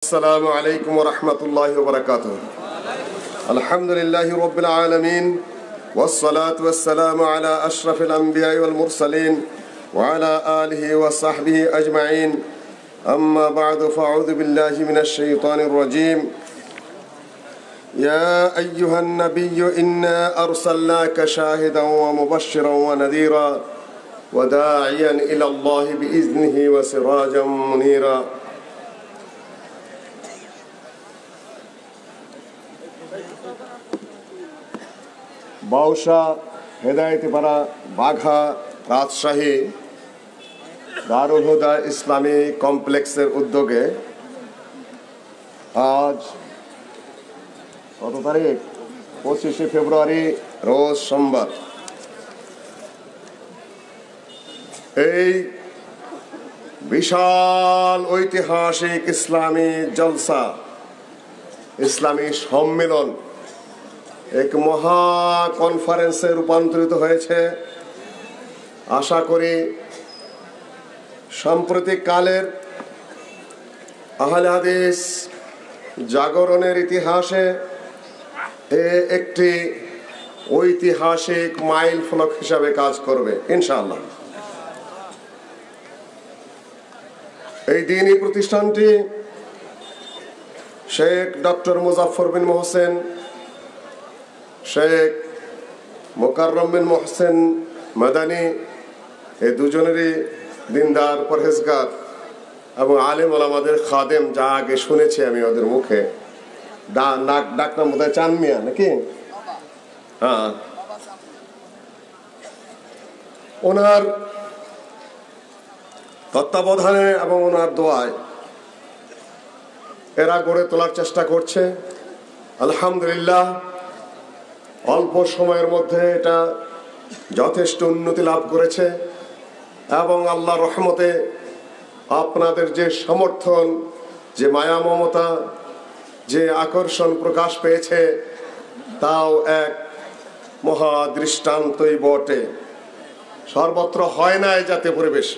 السلام عليكم ورحمة الله وبركاته. الحمد لله رب العالمين والصلاة والسلام على أشرف الأنبياء والمرسلين وعلى آله وصحبه أجمعين. أما بعد فأعوذ بالله من الشيطان الرجيم. يا أيها النبي إنا أرسلناك شاهدا ومبشرا ونذيرا وداعيا إلى الله بإذنه وسراجا منيرا. বাউসা হেদায়েতপাড়া বাঘা রাজশাহী দারুল হুদা ইসলামী কমপ্লেক্সের উদ্যোগে আজ কত তারিখ 25শে ফেব্রুয়ারি রোজ সোমবার এই বিশাল ঐতিহাসিক ইসলামী জলসা ইসলামী সম্মেলন এক মহা কনফারেন্সে রূপান্তরিত হয়েছে। আশা করি সাম্প্রতিক কালের আহলে হাদিস জাগরণের ইতিহাসে একটি ঐতিহাসিক মাইল ফলক হিসাবে কাজ করবে ইনশাআল্লাহ। এই দ্বীনি প্রতিষ্ঠানটি শেখ ডক্টর মুজাফফর বিন মোহসেন, শেখ মোকাররম বিন মোহসেন মাদানী, এই দুজনেরই দিনদার পরহেজগার এবং আলেম ওলামাদের খাদেম, যা আগে শুনেছি আমি ওদের মুখে। ডাক নাম বোধহয় চান মিয়া নাকি? হ্যাঁ, ওনার তত্ত্বাবধানে এবং ওনার দোয়ায় এরা গড়ে তোলার চেষ্টা করছে। আলহামদুলিল্লাহ, অল্প সময়ের মধ্যে এটা যথেষ্ট উন্নতি লাভ করেছে এবং আল্লাহর রহমতে আপনাদের যে সমর্থন, যে মায়া মমতা, যে আকর্ষণ প্রকাশ পেয়েছে, তাও এক মহা দৃষ্টান্তই বটে। সর্বত্র হয় না এই জাতীয় পরিবেশ।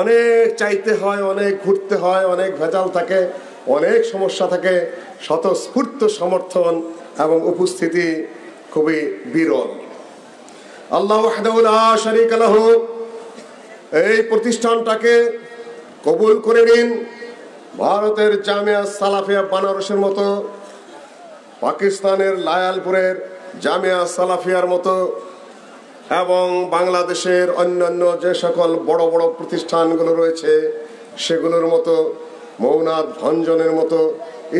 অনেক চাইতে হয়, অনেক ঘুরতে হয়, অনেক ভেজাল থাকে, অনেক সমস্যা থাকে। স্বতঃস্ফূর্ত সমর্থন এবং উপস্থিতি খুবই বিরল। আল্লাহ ওয়াহদাহু লা শারীকা লাহু এই প্রতিষ্ঠানটাকে কবুল করে নিন। ভারতের জামিয়া সালাফিয়া বানারসের মতো, পাকিস্তানের লায়ালপুরের জামিয়া সালাফিয়ার মতো এবং বাংলাদেশের অন্যান্য যে সকল বড় বড় প্রতিষ্ঠানগুলো রয়েছে সেগুলোর মতো, মৌনাদ ভঞ্জনের মতো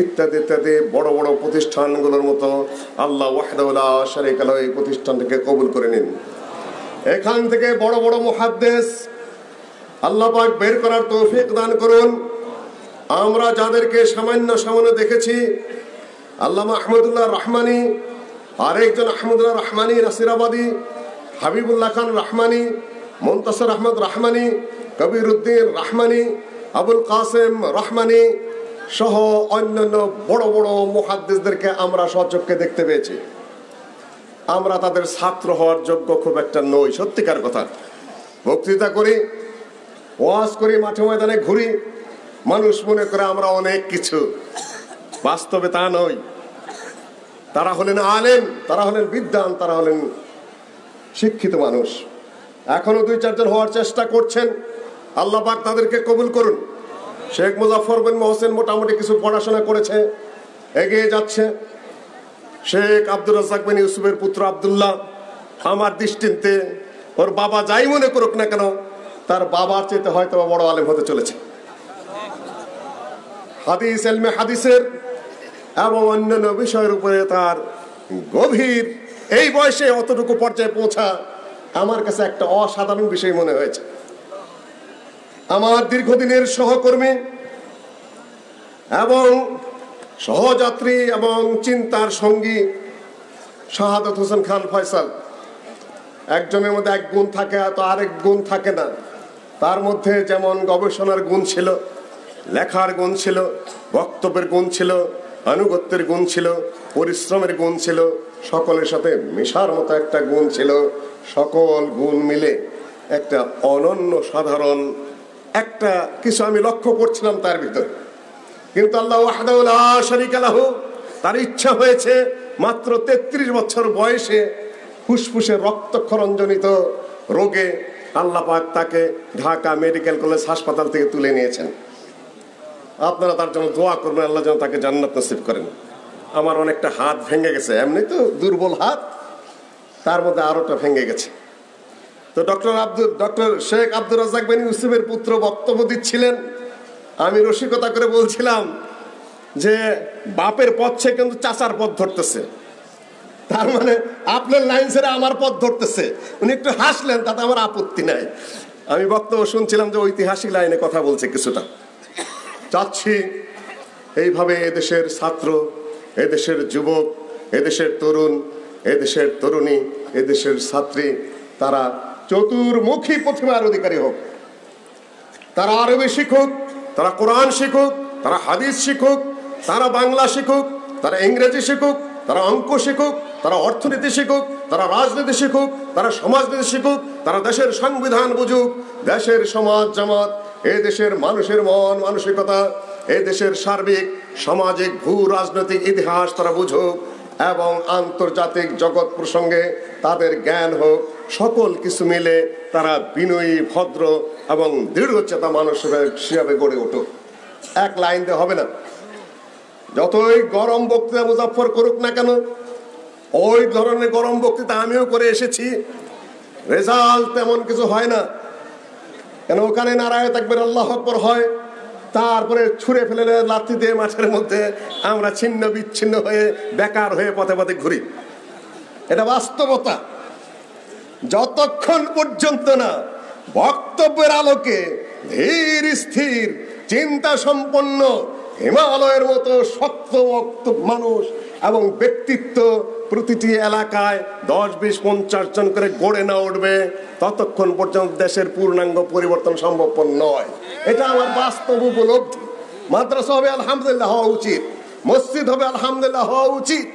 ইত্যাদি ইত্যাদি বড় বড় প্রতিষ্ঠানগুলোর মতো আল্লাহ ওয়াহদাহু লা শারীকা লাহু এই প্রতিষ্ঠানটাকে কবুল করে নিন। এখান থেকে বড় বড় মুহাদ্দিস আল্লাহ পাক বের করার তৌফিক দান করুন। আমরা যাদেরকে সামান্য দেখেছি, আল্লামা আহমদুল্লাহ রহমানী, আরেকজন আহমদুল্লাহ রহমানী নাসিরাবাদী, হাবিবুল্লাহ খান রহমানী, মুনতাসির আহমদ রহমানী, কবির উদ্দিন রহমানী, আবুল কাসেম রহমানী সহ অন্যান্য বড় বড় মুহাদ্দিসদেরকে আমরা স্বচক্ষে দেখতে পেয়েছি। আমরা তাদের ছাত্র হওয়ার যোগ্য খুব একটা নই, সত্যিকার কথা। বক্তৃতা করি, ওয়াজ করি, মাঠে ময়দানে ঘুরি, মানুষ মনে করে আমরা অনেক কিছু, বাস্তবে তা নই। তারা হলেন আলেম, তারা হলেন বিদ্বান, তারা হলেন শিক্ষিত মানুষ। এখনো 2-4 জন হওয়ার চেষ্টা করছেন। আল্লাহ পাক তাদেরকে কবুল করুন। শেখ মুজাফফর বিন মোহসেন মোটামুটি কিছু পড়াশোনা করেছে, এগিয়ে যাচ্ছে। শেখ আব্দুর রাজ্জাক বিন ইউসুফের পুত্র আব্দুল্লাহ, আমার দৃষ্টিতে ওর বাবা যাই মনে করুক না কেন, তার বাবার চেয়ে হয়তো বড় আলেম হতে চলেছে। হাদিস, ইলমে হাদিসের এবং অন্যান্য বিষয়ের উপরে তার গভীর, এই বয়সে অতটুকু পর্যায়ে পৌঁছা আমার কাছে একটা অসাধারণ বিষয় মনে হয়েছে। আমার দীর্ঘদিনের সহকর্মী এবং সহযাত্রী এবং চিন্তার সঙ্গী শাহাদাত হোসেন খান ফয়সাল, একজনের মধ্যে এক গুণ থাকে তো আরেক গুণ থাকে না। তার মধ্যে যেমন গবেষণার গুণ ছিল, লেখার গুণ ছিল, বক্তব্যের গুণ ছিল, আনুগত্যের গুণ ছিল, পরিশ্রমের গুণ ছিল, সকলের সাথে মেশার মতো একটা গুণ ছিল। সকল গুণ মিলে একটা অনন্য সাধারণ একটা কিছু আমি লক্ষ্য করছিলাম তার ভিতরে। কিন্তু আল্লাহ ওয়াহদাহু লা শারীকা লাহু, তার ইচ্ছা হয়েছে মাত্র 33 বছর বয়সে ফুসফুসে রক্তক্ষরণজনিত রোগে আল্লাহ পাক তাকে ঢাকা মেডিকেল কলেজ হাসপাতাল থেকে তুলে নিয়েছেন। আপনারা তার জন্য দোয়া করবেন, আল্লাহ যেন তাকে জান্নাত নসিব করেন। আমার অনেকটা হাত ভেঙে গেছে, এমনি তো দুর্বল হাত, তার মধ্যে আরোটা ভেঙে গেছে। তো ডক্টর শেখ আব্দুর রাজ্জাক বিন ইউসুফের পুত্র বক্তব্য দিচ্ছিলেন। আমি রসিকতা করে বলছিলাম যে বাপের পথ সে কিন্তু চাচার পথ ধরতেছে, তার মানে আপনার লাইন ছেড়ে আমার পথ ধরতেছে। উনি একটু হাসলেন, তাতে আমার আপত্তি নাই। আমি বক্তব্য শুনছিলাম যে ঐতিহাসিক লাইনে কথা বলছে কিছুটা। চাচ্ছি এইভাবে এদেশের ছাত্র, এদেশের যুবক, এদেশের তরুণ, এদেশের তরুণী, এদেশের ছাত্রী তারা চতুর্মুখী প্রতিভার অধিকারী হোক। তারা আরবি শিখুক, তারা কোরআন শিখুক, তারা হাদিস শিখুক, তারা বাংলা শিখুক, তারা ইংরেজি শিখুক, তারা অঙ্ক শিখুক, তারা অর্থনীতি শিখুক, তারা রাজনীতি শিখুক, তারা সমাজনীতি শিখুক, তারা দেশের সংবিধান বুঝুক, দেশের সমাজ জামাত, এই দেশের মানুষের মন মানসিকতা, এই দেশের সার্বিক সামাজিক ভূ রাজনৈতিক ইতিহাস তারা বুঝুক এবং আন্তর্জাতিক জগৎ প্রসঙ্গে তাদের জ্ঞান হোক। সকল কিছু মিলে তারা বিনয়ী, ভদ্র এবং দৃঢ়চেতা মানুষ হিসাবে গড়ে উঠুক। এক লাইন দিয়ে হবে না। যতই গরম বক্তৃতা মুজাফফর করুক না কেন, ওই ধরনের গরম বক্তৃতা আমিও করে এসেছি, রেজাল্ট তেমন কিছু হয় না। কেন ওখানে নারায়ে তাকবীর আল্লাহু আকবার হয়, তারপরে ছুঁড়ে ফেলে লাথি দিয়ে মাঠের মধ্যে আমরা ছিন্ন বিচ্ছিন্ন হয়ে বেকার হয়ে পথে পথে ঘুরি। এটা বাস্তবতা। যতক্ষণ পর্যন্ত না বক্তব্যের আলোকে ধীর স্থির চিন্তা সম্পন্ন হিমালয়ের মতো শক্ত মানুষ এবং ব্যক্তিত্ব প্রতিটি এলাকায় 10, 20, 50 জন করে গড়ে না উঠবে, ততক্ষণ পর্যন্ত দেশের পূর্ণাঙ্গ পরিবর্তন সম্ভবপর নয়। এটা আমার বাস্তব উপলব্ধি। মাদ্রাসা হবে আলহামদুলিল্লাহ হওয়া উচিত, মসজিদ হবে আলহামদুলিল্লাহ হওয়া উচিত,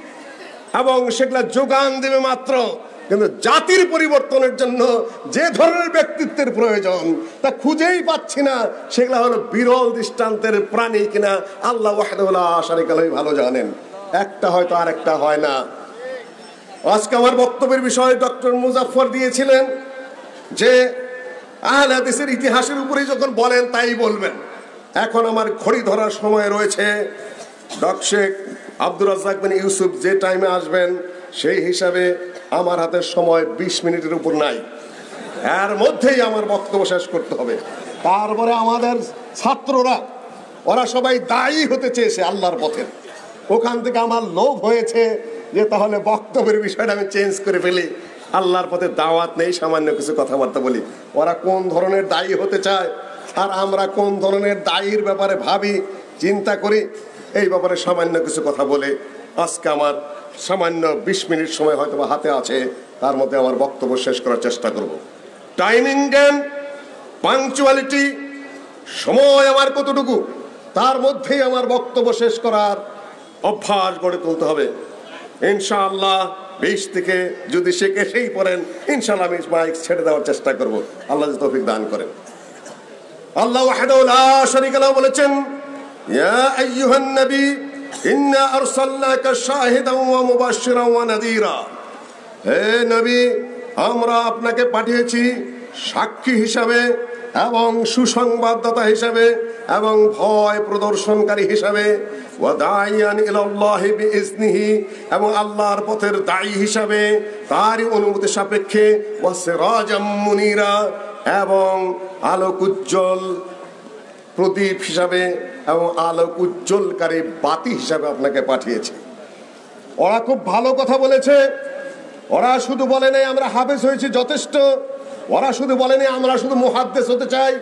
এবং সেগুলা যোগান দেবে মাত্র। কিন্তু জাতির পরিবর্তনের জন্য যে ধরনের ব্যক্তিত্বের প্রয়োজন তা খুঁজেই পাচ্ছি না। সেগুলা হলো বিরল দৃষ্টান্তের প্রাণী কিনা আল্লাহ ওয়াহদাহু লা শারীকা লাহু ভালো জানেন। একটা হয়তো আরেকটা হয় না। আজকে আমার বক্তব্যের বিষয়ে ডক্টর মুজাফফর দিয়েছিলেন যে আহলে হাদিসের ইতিহাসের উপরেই যখন বলেন তাই বলবেন। এখন আমার ঘড়ি ধরার সময় রয়েছে। ডক্টর শেখ আব্দুর রাজ্জাক বিন ইউসুফ যে টাইমে আসবেন সেই হিসাবে আমার হাতে সময় 20 মিনিটের উপর নাই। এর মধ্যেই আমার বক্তব্য শেষ করতে হবে। তারপরে আমাদের ছাত্ররা ওরা সবাই দায়ী হতে চেয়েছে আল্লাহর পথে। ওখান থেকে আমার লোভ হয়েছে যে তাহলে বক্তব্যের বিষয়টা আমি চেঞ্জ করে ফেলি, আল্লাহর পথে দাওয়াত নেই, সামান্য কিছু কথাবার্তা বলি। ওরা কোন ধরনের দায়ী হতে চায় আর আমরা কোন ধরনের দায়ীর ব্যাপারে ভাবি, চিন্তা করি, এই ব্যাপারে সামান্য কিছু কথা বলে আজকে আমার সামান্য 20 মিনিট সময় হয়তো হাতে আছে, তার মধ্যে আমার বক্তব্য শেষ করার চেষ্টা করব। টাইমিং জ্ঞান, পাংচুয়ালিটি, সময় আমার কতটুকু, তার মধ্যেই আমার বক্তব্য শেষ করার অভ্যাস গড়ে তুলতে হবে। ইনশাআল্লাহ 20 থেকে যদি শিখে সেই পড়েন, ইনশাআল্লাহ আমি মাইক ছেড়ে দেওয়ার চেষ্টা করব। আল্লাহ তৌফিক দান করেন। আল্লাহ ওয়াহদাহু লা শারীকা লাহু বলেছেন, ইয়া আইয়ুহান নবী ইন্না আরসালনাকা শাহিদান ওয়া মুবাশশিরান ওয়া নাযীরা। হে নবী, আমরা আপনাকে পাঠিয়েছি সাক্ষী হিসাবে এবং সুসংবাদদাতা হিসাবে এবং ভয় প্রদর্শনকারী হিসাবে, ওয়া দাইয়ান ইলাল্লাহি বিইজনিহি, এবং আল্লাহর পথের দায়ী হিসাবে তারই অনুমতি সাপেক্ষে, ওয়া সিরাজাম মুনীরা, এবং আলোক উজ্জ্বল প্রদীপ হিসাবে এবং আলোক উজ্জ্বলকারী বাতি হিসাবে আপনাকে পাঠিয়েছে। ওরা খুব ভালো কথা বলেছে। ওরা শুধু বলে নাই আমরা হাফেজ হয়েছি যথেষ্ট, ওরা শুধু বলে নাই আমরা শুধু মুহাদ্দিস হতে চাই,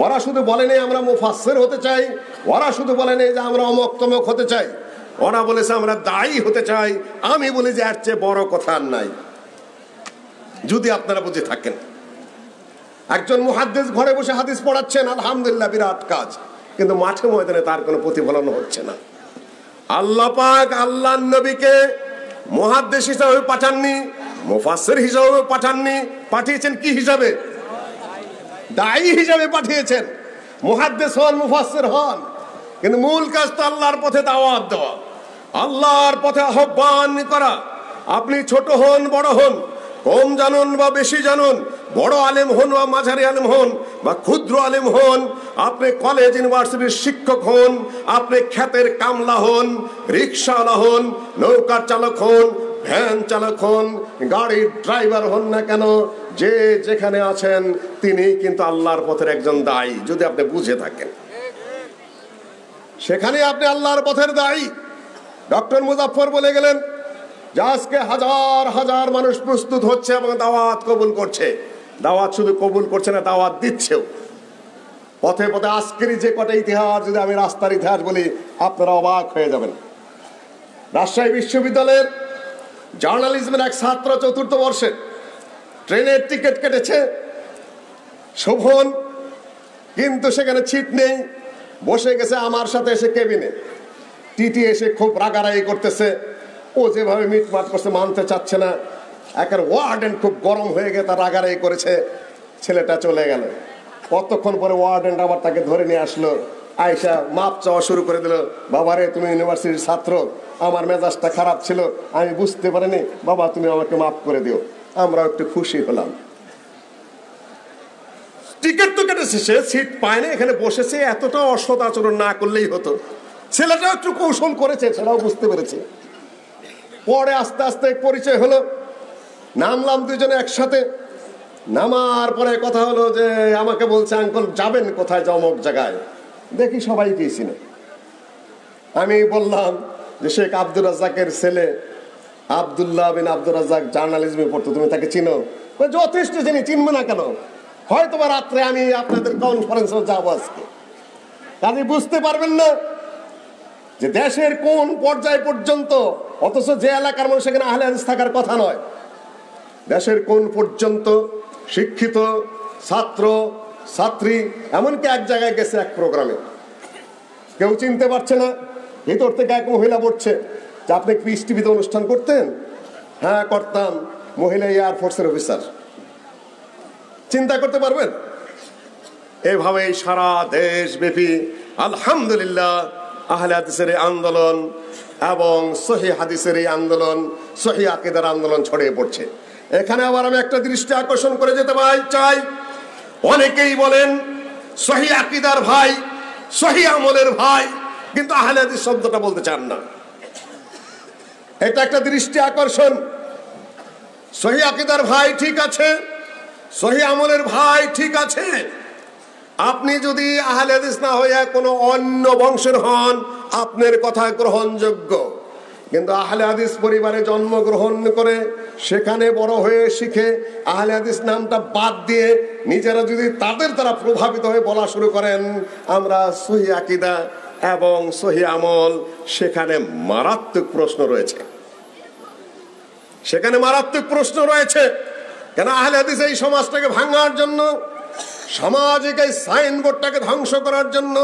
ওরা শুধু বলে নাই আমরা মুফাসসির হতে চাই, ওরা শুধু বলে নাই যে আমরা অমুক তমুক হতে চাই, ওরা বলেছে আমরা দায়ী হতে চাই। আমি বলি যে এর চেয়ে বড় কথা আর নাই। যদি আপনারা বুঝে থাকেন, একজন মুহাদ্দিস ঘরে বসে হাদিস পড়াচ্ছেন, আলহামদুলিল্লাহ, বিরাট কাজ, কিন্তু মাঠে ময়দানে তার কোনো প্রতিফলন হচ্ছে না। আল্লাহ পাক আল্লাহর নবীকে মুহাদ্দিস হিসাবে পাঠাননি, মুফাসসির হিসাবে পাঠাননি, পাঠিয়েছেন কি হিসাবে? দায়ী হিসাবে পাঠিয়েছেন। মুহাদ্দিস হন, মুফাসসির হন, কিন্তু মূল কাজ তো আল্লাহর পথে দাওয়াত দেওয়া, আল্লাহর পথে আহ্বান করা। আপনি ছোট হন বড় হন, কম জানুন বা বেশি জানুন, বড় আলেম হন বা মাঝারি আলেম হন বা ক্ষুদ্র আলেম হন, আপনি কলেজ ইউনিভার্সিটির শিক্ষক হন, আপনি ক্ষেতের কামলা হন, রিক্সাওয়ালা হন, নৌকার চালক হন, ভ্যান চালক হন, গাড়ির ড্রাইভার হন না কেন, যে যেখানে আছেন তিনি কিন্তু আল্লাহর পথের একজন দায়ী, যদি আপনি বুঝে থাকেন। সেখানে আপনি আল্লাহর পথের দায়ী। ডক্টর মুজাফফর বলে গেলেন যে আজকে হাজার হাজার মানুষ প্রস্তুত হচ্ছে এবং দাওয়াত কবুল করছে। দাওয়াত শুধু কবুল করছে না, দাওয়াত দিচ্ছেও। পথে পথে আজকের যে কটা ইতিহাস যদি আমি রাস্তার ইতিহাস বলি, আপনারা অবাক হয়ে যাবেন। রাজশাহী বিশ্ববিদ্যালয়ের জার্নালিজমের এক ছাত্র ৪র্থ বর্ষে ট্রেনের টিকিট কেটেছে শোভন, কিন্তু সেখানে সিট নেই, বসে গেছে আমার সাথে এসে কেবিনে। টিটি এসে খুব রাগারাগি করতেছে, ও যেভাবে মিটমাট করছে মানতে চাচ্ছে না। একের ওয়ার্ডেন খুব গরম হয়ে গিয়ে তার রাগারাগি করেছে, ছেলেটা চলে গেল। কতক্ষণ পরে ওয়ার্ডেন আবার তাকে ধরে নিয়ে আসলো, আয়সা মাপ চাওয়া শুরু করে দিল। বাবারে, তুমি ইউনিভার্সিটির ছাত্র, আমার মেজাজটা খারাপ ছিল, আমি বুঝতে পারিনি, বাবা তুমি আমাকে মাফ করে দিও। আমরা একটু খুশি হলাম। টিকিট তো কেটেছে, সে সিট পায় না, এখানে বসেছে, এতটা অসৎ আচরণ না করলেই হতো। ছেলেটাও একটু কৌশল করেছে, সেটাও বুঝতে পেরেছে। পরে আস্তে আস্তে পরিচয় হলো, নামলাম দুজনে একসাথে। নামার পরে কথা হলো যে আমাকে বলছে, আঙ্কল যাবেন কোথায়? অমুক জায়গায়। দেখি সবাইকেই চিনে। আমি বললাম যে শেখ আব্দুর রাজ্জাকের ছেলে আব্দুল্লাহ বিন আব্দুর রাজ্জাক জার্নালিজমে পড়তো, তুমি তাকে চিনো? যথেষ্ট চিনি, চিনবো না কেন? হয়তো বা রাত্রে আমি আপনাদের কনফারেন্সে যাবো আজকে। আপনি বুঝতে পারবেন না যে দেশের কোন পর্যায় পর্যন্ত, অথচ যে এলাকার মানুষ এখানে আহলে হাদিস থাকার কথা নয়, দেশের কোন পর্যন্ত শিক্ষিত ছাত্র ছাত্রী এমনকি এক জায়গায় গেছে এক প্রোগ্রামে, কেউ চিনতে পারছে না। ভিতর থেকে এক মহিলা বলছে যে আপনি পিস টিভিতে অনুষ্ঠান করতেন? হ্যাঁ করতাম, মহিলা এয়ারফোর্সের অফিসার। চিন্তা করতে পারবেন? এভাবে সারা দেশব্যাপী আলহামদুলিল্লাহ আহলে হাদিসের আন্দোলন এবং সহিহ হাদিসের এই আন্দোলন, সহিহ আকীদার আন্দোলন ছড়িয়ে পড়ছে। এখানে আবার আমি একটা দৃষ্টি আকর্ষণ করে যেতে চাই। অনেকেই বলেন সহিহ আকীদার ভাই, সহিহ আমলের ভাই, কিন্তু আহলে হাদিস শব্দটা বলতে চান না। এটা একটা দৃষ্টি আকর্ষণ। সহিহ আকীদার ভাই ঠিক আছে, সহিহ আমলের ভাই ঠিক আছে। আপনি যদি আহলে হাদিস না হয়ে কোনো অন্য বংশের হন, আপনার কথা গ্রহণযোগ্য। কিন্তু আহলে হাদিস পরিবারে জন্মগ্রহণ করে সেখানে বড় হয়ে শিখে আহলে হাদিস নামটা বাদ দিয়ে নিজেরা যদি তাদের দ্বারা প্রভাবিত হয়ে বলা শুরু করেন আমরা সহিহ আকীদা এবং সহিহ আমল, সেখানে মারাত্মক প্রশ্ন রয়েছে। সেখানে মারাত্মক প্রশ্ন রয়েছে। কেন আহলে হাদিস এই সমাজটাকে ভাঙার জন্য, সামাজিক এই সাইনবোর্ডটাকে ধ্বংস করার জন্য,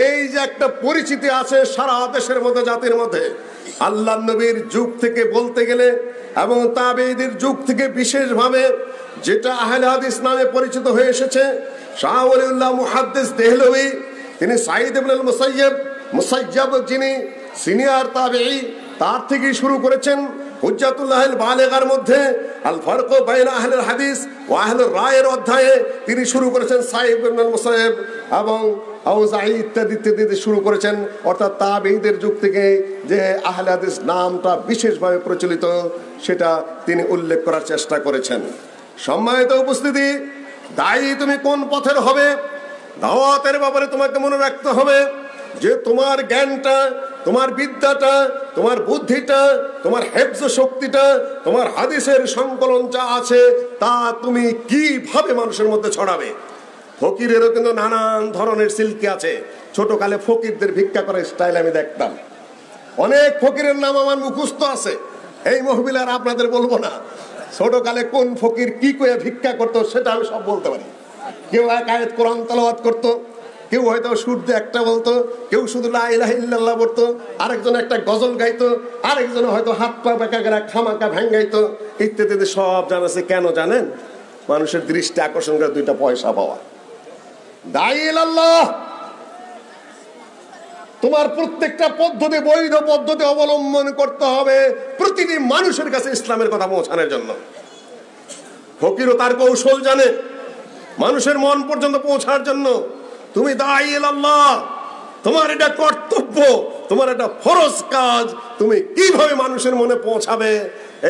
এই যে একটা পরিচিতি আছে সারা দেশের মধ্যে, জাতির মধ্যে, আল্লাহ নবীর যুগ থেকে বলতে গেলে এবং তাবেঈদের যুগ থেকে বিশেষভাবে যেটা আহলে হাদিস নামে পরিচিত হয়ে এসেছে। শাহ ওলিউল্লাহ মুহাদ্দিস দেহলভী, তিনি সাঈদ ইবনে মুসাইয়্যব যিনি সিনিয়র তাবেঈ, তার থেকেই শুরু করেছেন। হুজ্জাতুল্লাহিল বালিগার মধ্যে আল ফারকু বাইনা আহলিল হাদিস ওয়া আহলির রায়ের অধ্যায়ে তিনি শুরু করেছেন সাঈদ ইবনে মুসাইয়্যব এবং আউজাঈ ইত্যাদি ইত্যাদি শুরু করেছেন। অর্থাৎ তাবেঈদের যুগ থেকে যে আহলে হাদিস নামটা বিশেষভাবে প্রচলিত, সেটা তিনি উল্লেখ করার চেষ্টা করেছেন। সম্মানিত উপস্থিতি, দায়ী তুমি কোন পথের হবে, দাওয়াতের ব্যাপারে তোমাকে মনে রাখতে হবে যে তোমার জ্ঞানটা, তোমার বিদ্যাটা, তোমার বুদ্ধিটা, তোমার হেফজ শক্তিটা, তোমার হাদিসের সংকলন যা আছে তা তুমি কিভাবে মানুষের মধ্যে ছড়াবে। ফকিরেরও কিন্তু নানান ধরনের সিল্কি আছে। ছোটকালে ফকিরদের ভিক্ষা করার স্টাইল আমি দেখতাম। অনেক ফকিরের নাম আমার মুখস্থ আছে, এই মহবিলার আপনাদের বলবো না। ছোটকালে কোন ফকির কি করে ভিক্ষা করতো সেটা আমি সব বলতে পারি। কেউ এক আয়াত কোরআন তেলাওয়াত করতো, কেউ হয়তো সূর্য একটা বলতো, কেউ শুধু লা ইলাহা ইল্লাল্লাহ বলতো, আরেকজন একটা গজল গাইতো, আরেকজন হয়তো হাত পা বেঁকা করে খামাকা ভেঙ্গাইতো ইত্যাদি। সব জানাছে কেন জানেন? মানুষের দৃষ্টি আকর্ষণ করে 2টা পয়সা পাওয়া। দাঈ ইলাল্লাহ, তোমার প্রত্যেকটা পদ্ধতি বৈধ পদ্ধতি অবলম্বন করতে হবে প্রতিটি মানুষের কাছে ইসলামের কথা পৌঁছানোর জন্য। ফকিরও তার কৌশল জানে মানুষের মন পর্যন্ত পৌঁছার জন্য। তুমি দাঈ ইলাল্লাহ, তোমার এটা কর্তব্য, তোমার এটা ফরজ কাজ। তুমি কিভাবে মানুষের মনে পৌঁছাবে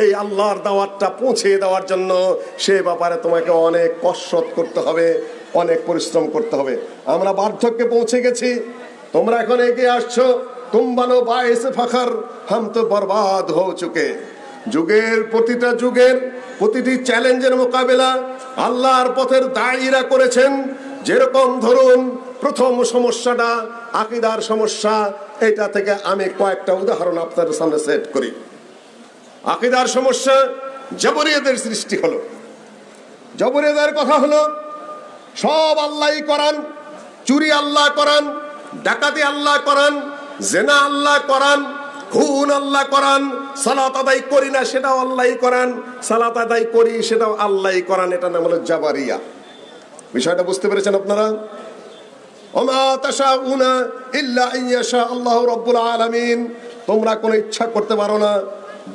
এই আল্লাহর দাওয়াতটা পৌঁছে দেওয়ার জন্য, সে ব্যাপারে তোমাকে অনেক কসরত করতে হবে, অনেক পরিশ্রম করতে হবে। আমরা বার্ধক্যে পৌঁছে গেছি, তোমরা এখন এগিয়ে আসছো। তুম বানো বায়েসে ফখর, হাম তো বরবাদ হো চুকে। যুগের প্রতিটা যুগের প্রতিটি চ্যালেঞ্জের মোকাবেলা আল্লাহর পথের দায়ীরা করেছেন। যেরকম ধরুন প্রথম সমস্যাটা আকীদার সমস্যা, এটা থেকে আমি কয়েকটা উদাহরণ আপনাদের সামনে সেট করি। আকীদার সমস্যা, জবরিয়তের সৃষ্টি হলো। জবরিয়তের কথা হলো সব আল্লাহই করান, চুরি আল্লাহ করান, ডাকাতি আল্লাহ করান, জেনা আল্লাহ করান, খুন আল্লাহ করান, সালাত আদায় করি না সেটাও আল্লাহই করান, সালাত আদায় করি সেটাও আল্লাহই করান। এটা নাম হলো জাবারিয়া। বিষয়টা বুঝতে পেরেছেন আপনারা? ওমা তাশাউনা ইল্লা ইনশা আল্লাহু রাব্বুল আলামিন, তোমরা কোনো ইচ্ছা করতে পারো না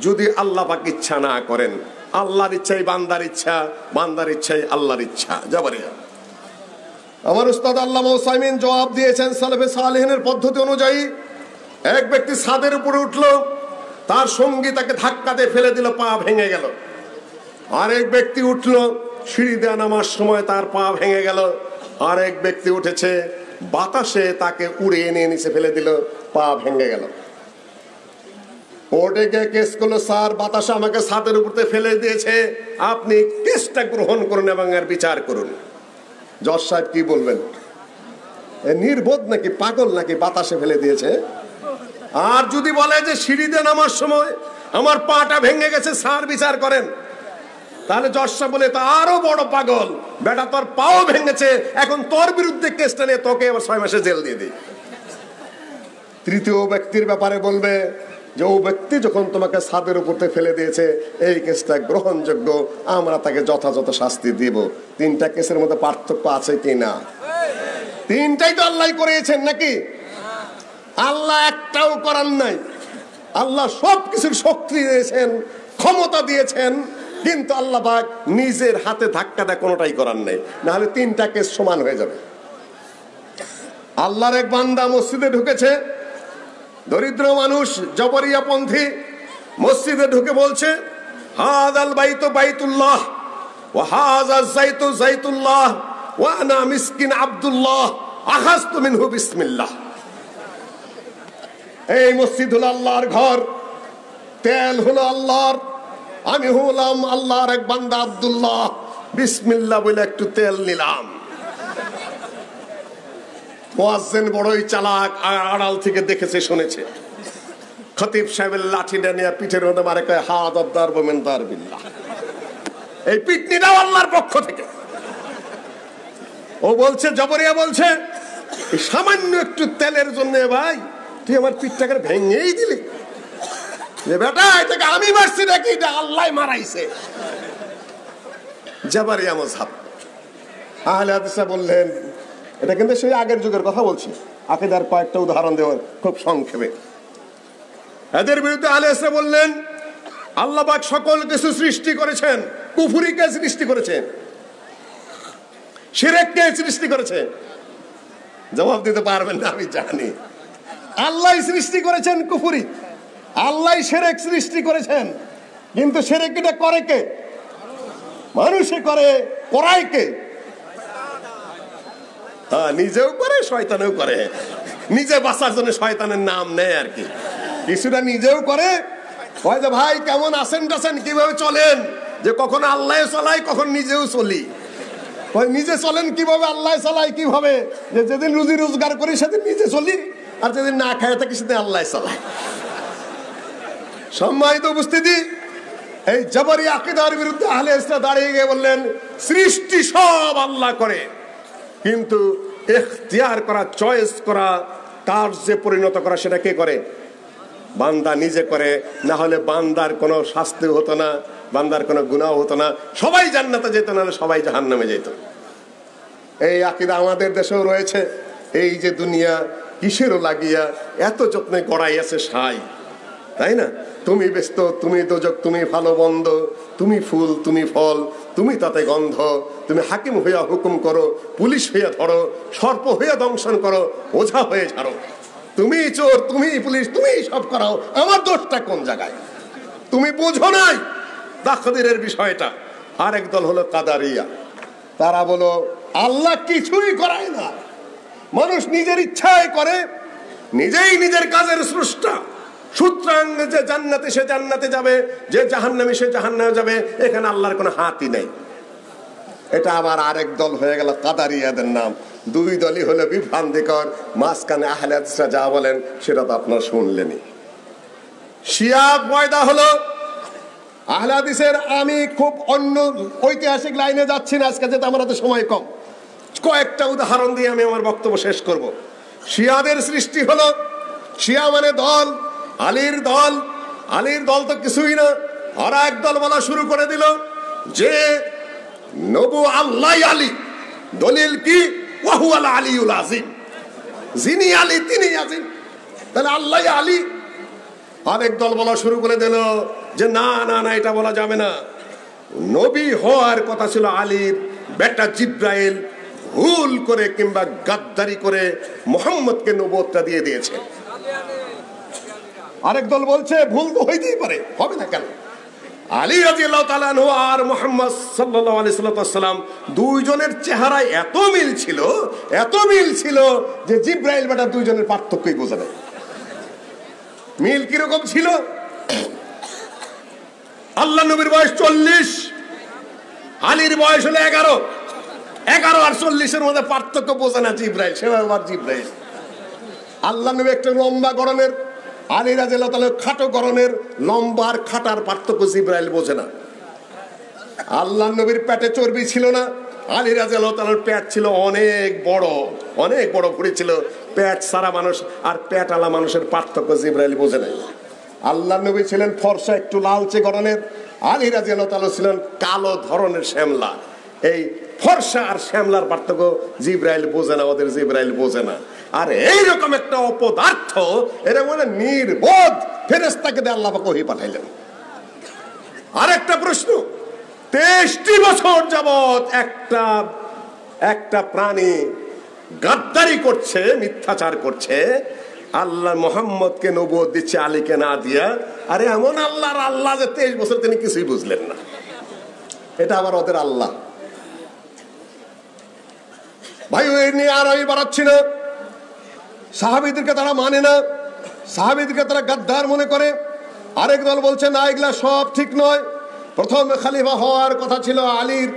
যদি আল্লাহ পাক ইচ্ছা না করেন। আল্লাহর ইচ্ছাই বান্দার ইচ্ছা, বান্দার ইচ্ছাই আল্লাহর ইচ্ছা। জাবারিয়া। আমার উস্তাদ আল্লামা উসাইমিন জবাব দিয়েছেন সালেফে সালেহিনের পদ্ধতি অনুযায়ী। এক ব্যক্তি ছাদের উপরে উঠলো, তার সঙ্গী তাকে ধাক্কা দিয়ে ফেলে দিল, পা ভেঙে গেল। আরেক ব্যক্তি উঠলো, সিঁড়ি দিয়ে নামার সময় তার পা ভেঙে গেল। আরেক ব্যক্তি উঠেছে, বাতাসে তাকে উড়িয়ে নিয়ে নিচে ফেলে দিল, পা ভেঙে গেল। কোর্টে গিয়ে কেস করলো, স্যার বাতাসে আমাকে ছাদের উপর ফেলে দিয়েছে, আপনি কেসটা গ্রহণ করুন এবং এর বিচার করুন। জজ সাহেব কি বলবেন? নির্বোধ নাকি, পাগল নাকি, বাতাসে ফেলে দিয়েছে? আর যদি বলে যে সিঁড়িতে নামার সময় আমার পাটা ভেঙে গেছে, স্যার বিচার করেন, তাহলে জজ সাহেব বলে তা আরো বড় পাগল, বেটা তোর পাও ভেঙেছে, এখন তোর বিরুদ্ধে কেসটা নিয়ে তোকে আবার 6 মাসে জেল দিয়ে দিই। তৃতীয় ব্যক্তির ব্যাপারে বলবে যে ও ব্যক্তি যখন তোমাকে ছাদের উপর ফেলে দিয়েছে, এই কেসটা গ্রহণযোগ্য, আমরা তাকে যথাযথ শাস্তি দিব। 3টা কেসের মধ্যে পার্থক্য আছে কি না? 3টাই তো আল্লাহ করেছেন নাকি? আল্লাহ একটাও করার নাই। আল্লাহ সবকিছুর শক্তি দিয়েছেন, ক্ষমতা দিয়েছেন, কিন্তু আল্লাহ পাক নিজের হাতে ধাক্কা দেয় কোনোটাই করার নেই, না হলে 3টা কেস সমান হয়ে যাবে। আল্লাহর এক বান্দা মসজিদে ঢুকেছে, দরিদ্র মানুষ, জবরিয়া পন্থী, মসজিদে ঢুকে বলছে হাযাল বাইতু বাইতুল্লাহ ওয়া হাযা যাইতু যাইতুল্লাহ ওয়া আনা মিসকিন আব্দুল্লাহ আখাযতু মিনহু বিসমিল্লাহ। এই মসজিদ হলো আল্লাহর ঘর, তেল হলো আল্লাহর, আমি হলাম আল্লাহর এক বান্দা আব্দুল্লাহ, বিসমিল্লাহ বলে একটু তেল নিলাম। মুয়াজ্জিন বড়ই চালাক, আড়াল থেকে দেখেছে শুনেছে। খতিব সাহেবের লাঠিটা নিয়ে পিঠের মধ্যে মারে, কয় হাদাদ দারবু মিন দারবিল্লাহ, এই পিটনিটাও আল্লাহর পক্ষ থেকে। ও বলছে, জবরিয়া বলছে, সামান্য একটু তেলের জন্য ভাই তুই আমার পিঠটাকে ভেঙেই দিলি। যে বেটা এটাকে আমি মারছি নাকি, এটা আল্লাহ মারাইছে। জাবারিয়া মাযহাব। আহলে হাদিসরা বললেন, এটা কিন্তু সেই আগের যুগের কথা বলছি, আকীদার কয়েকটা উদাহরণ দেব খুব সংক্ষেপে। এদের বিরুদ্ধে আহলে হাদিসরা বললেন আল্লাহ পাক সকল কিছু সৃষ্টি করেছেন, কুফরিকে সৃষ্টি করেছেন, শিরককে সৃষ্টি করেছেন। জবাব দিতে পারবেন না আমি জানি। আল্লাহ সৃষ্টি করেছেন কুফরি, আল্লাহ শিরক সৃষ্টি করেছেন, কিন্তু শিরক এটা করে কে? মানুষে করে, করায় কে? হ্যাঁ, নিজেও করে, শয়তানেও করে। নিজে বাঁচার জন্য শয়তানের নাম নেয় আর কি। কিছুটা নিজেও করে, হয় যে ভাই কেমন আছেন টাছেন, কিভাবে চলেন, যে কখনো আল্লাহ চালায়, কখন নিজেও চলি। নিজে চলেন কিভাবে, আল্লাহ চালায় কিভাবে, যে যেদিন রুজি রোজগার করি সেদিন নিজে চলি, আর যেদিন না খায় থাকি সেদিন আল্লাহ চালায়। সম্মানিত উপস্থিতি, এই জবরি আকীদার বিরুদ্ধে আহলে হাদিসরা দাঁড়িয়ে গিয়ে বললেন সৃষ্টি সব আল্লাহ করে, কিন্তু ইখতিয়ার করা, চয়েস করা, কার্যে পরিণত করা সেটা কে করে? বান্দা নিজে করে। না হলে বান্দার কোনো শাস্তি হতো না, বান্দার কোনো গুনাহ হতো না, সবাই জান্নাতে যেত, না হলে সবাই জাহান্নামে যেত। এই আকীদা আমাদের দেশেও রয়েছে। এই যে দুনিয়া, কিসেরও লাগিয়া এত যত্নে গড়াইয়াছে সাই, তাই না? তুমি ব্যস্ত, তুমি দোজক, তুমি ভালো বন্ধ, তুমি ফুল, তুমি ফল, তুমি তাতে গন্ধ, তুমি হাকিম হইয়া হুকুম করো, পুলিশ হইয়া ধরো, সর্প হইয়া দংশন করো, ওঝা হয়ে ছাড়ো, তুমি চোর, তুমি পুলিশ, তুমি সব করাও, আমার দোষটা কোন জায়গায়? তুমি বুঝো নাই তাকদীরের বিষয়টা। আরেক দল হলো কাদারিয়া, তারা বলো আল্লাহ কিছুই করায় না, মানুষ নিজের ইচ্ছায় করে, নিজেই নিজের কাজের স্রষ্টা, সুতরাং যে জান্নাতে সে জান্নাতে যাবে, যে জাহান্নামে সে জাহান্নামে যাবে, এখানে আল্লাহর কোনো হাতই নেই। এটা আবার আরেক দল হয়ে গেল কাদারিয়াদের নাম। দুই দলই হলো বিভ্রান্তিকর। মাঝখানে আহলে হাদিসরা যা বলেন সেটা তো আপনারা শুনলেনই। শিয়া পয়দা হলো আহলে হাদিসের। আমি খুব অন্য ঐতিহাসিক লাইনে যাচ্ছি না আজকে, যেটা আমার হাতে সময় কম, কয়েকটা উদাহরণ দিয়ে আমি আমার বক্তব্য শেষ করব। শিয়াদের সৃষ্টি হলো, শিয়া মানে দল, আলীর দল। আলীর দল তো কিছুই না, আর এক দল বলা শুরু করে দিল যে নবু আল্লাহ আলী, দলিল কি? ওয়াহু আল আলিউল আযীম, যিনি আলী তিনি আযীম, তাহলে আল্লাহ আলী। আরেক দল বলা শুরু করে দিল যে না না না, এটা বলা যাবে না, নবী হওয়ার কথা ছিল আলীর বেটা জিব্রাইল, ভুল করে কিংবা গাদ্দারি করে মুহাম্মদকে নবুয়তটা দিয়ে দিয়েছে। আরেক দল বলছে ভুল তো হইতেই পারে, হবে না কেন? আলী রাদিয়াল্লাহু তাআলা আনহু আর মুহাম্মদ সাল্লাল্লাহু আলাইহি ওয়াসাল্লাম দুইজনের চেহারায় এত মিল ছিল, এত মিল ছিল যে জিব্রাইল বেটা দুইজনের পার্থক্যই বোঝা যায়। মিল কিরকম ছিল? আল্লাহ নবীর বয়স 40, আলীর বয়স হলো 11। 11 আর 40-এর মধ্যে পার্থক্য বোঝে না জিব্রাইল, সেভাবে আবার জিব্রাইল। আল্লাহ নবী একটা লম্বা গড়নের, আলী রাদিয়াল্লাহু তাআলা খাটো গড়নের। লম্বা আর খাটার পার্থক্য জিব্রাইল বোঝে না। আল্লাহ নবীর পেটে চর্বি ছিল না, আলী রাদিয়াল্লাহু তাআলার পেট ছিল অনেক বড়, অনেক বড় ভুঁড়ি ছিল। পেট সারা মানুষ আর পেট আলা মানুষের পার্থক্য জিব্রাইল বোঝে নাই। আল্লাহ নবী ছিলেন ফর্সা একটু লালচে গড়নের, আলী রাদিয়াল্লাহু তাআলা ছিলেন কালো ধরনের শ্যামলা। এই ফর্সা আর শ্যামলার পার্থক্য জিব্রাইল বোঝে না, ওদের জিব্রাইল বোঝে না। আর এইরকম একটা অপদার্থ, এরা মানে নির্বোধ ফেরেশতাকে দিয়ে আল্লাহ পাক ওহী পাঠাইলেন। আরেকটা প্রশ্ন, 23টি বছর যাবত একটা প্রাণী গাদ্দারি করছে, মিথ্যাচার করছে, আল্লাহ মুহাম্মদকে নবুয়ত দিচ্ছে আলীকে না দিয়া। আরে এমন আল্লাহর আল্লাহ যে 23 বছর তিনি কিছুই বুঝলেন না, এটা আবার ওদের আল্লাহ। ভাই ওই নিয়ে আর আমি বাড়াচ্ছি না। সাহাবীদেরকে তারা মানে না, সাহাবীদেরকে তারা গাদ্দার মনে করে। আরেক দল বলছে না, এগুলা সব ঠিক নয়, প্রথম খলিফা হওয়ার কথা ছিল আলীর,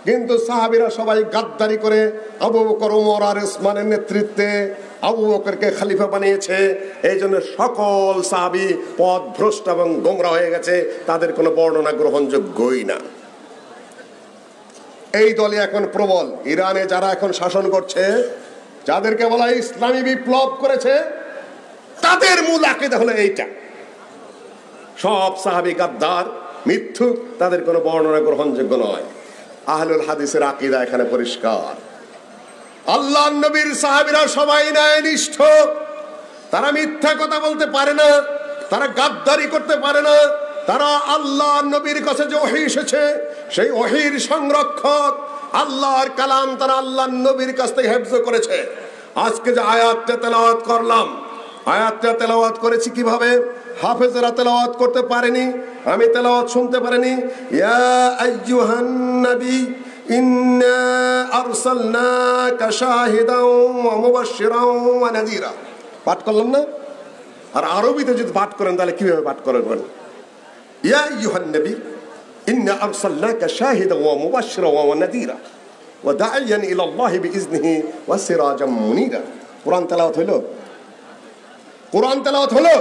কিন্তু সাহাবীরা সবাই গাদ্দারি করে আবু বকর, ওমর আর উসমানের নেতৃত্বে আবু বকরকে খলিফা বানিয়েছে। এই জন্য সকল সাহাবী পথভ্রষ্ট এবং গোমরাহ হয়ে গেছে, তাদের কোনো বর্ণনা গ্রহণযোগ্যই না। এই দলই এখন প্রবল। ইরানে যারা এখন শাসন করছে, যাদেরকে বলা হয় ইসলামী বিপ্লব করেছে, তাদের মূল আকীদা হলো এইটা, সব সাহাবী গাদ্দার, মিথ্যুক, তাদের কোনো বর্ণনা গ্রহণযোগ্য নয়। আহলুল হাদিসের আকীদা এখানে পরিষ্কার। আল্লাহর নবীর সাহাবীরা সবাই ন্যায়নিষ্ঠ, তারা মিথ্যা কথা বলতে পারে না, তারা গাদ্দারি করতে পারে না। তারা আল্লাহর নবীর কাছে যে ওহী এসেছে সেই ওহীর সংরক্ষক, আল্লাহর কালাম তারা আল্লাহর নবীর কাছ থেকে হেফজ করেছে। আজকে যে আয়াতটা তেলাওয়াত করলাম, আয়াতটা তেলাওয়াত করেছি কিভাবে? হাফেজরা তেলাওয়াত করতে পারেনি, আমি তেলাওয়াত শুনতে পারিনি। ইয়া আইয়ুহান নবী ইন্না আরসালনাকা শাহিদাও ওয়া মুবাশশিরাও ওয়া নাযীরা, পাঠ করলাম না? আর আরবিতে যদি পাঠ করেন তাহলে কিভাবে পাঠ করবেন? ইয়া আইয়ুহান নবী ইন্না আরসালনাকা শাহিদাও ওয়া মুবাশশিরাও ওয়া নাযীরা ওয়া দা'iয়ান ইলাল্লাহি বিইজনিহি ওয়া সিরাজাম মুনীরা। কোরআন তেলাওয়াত হলো? কোরআন তেলাওয়াত হলো?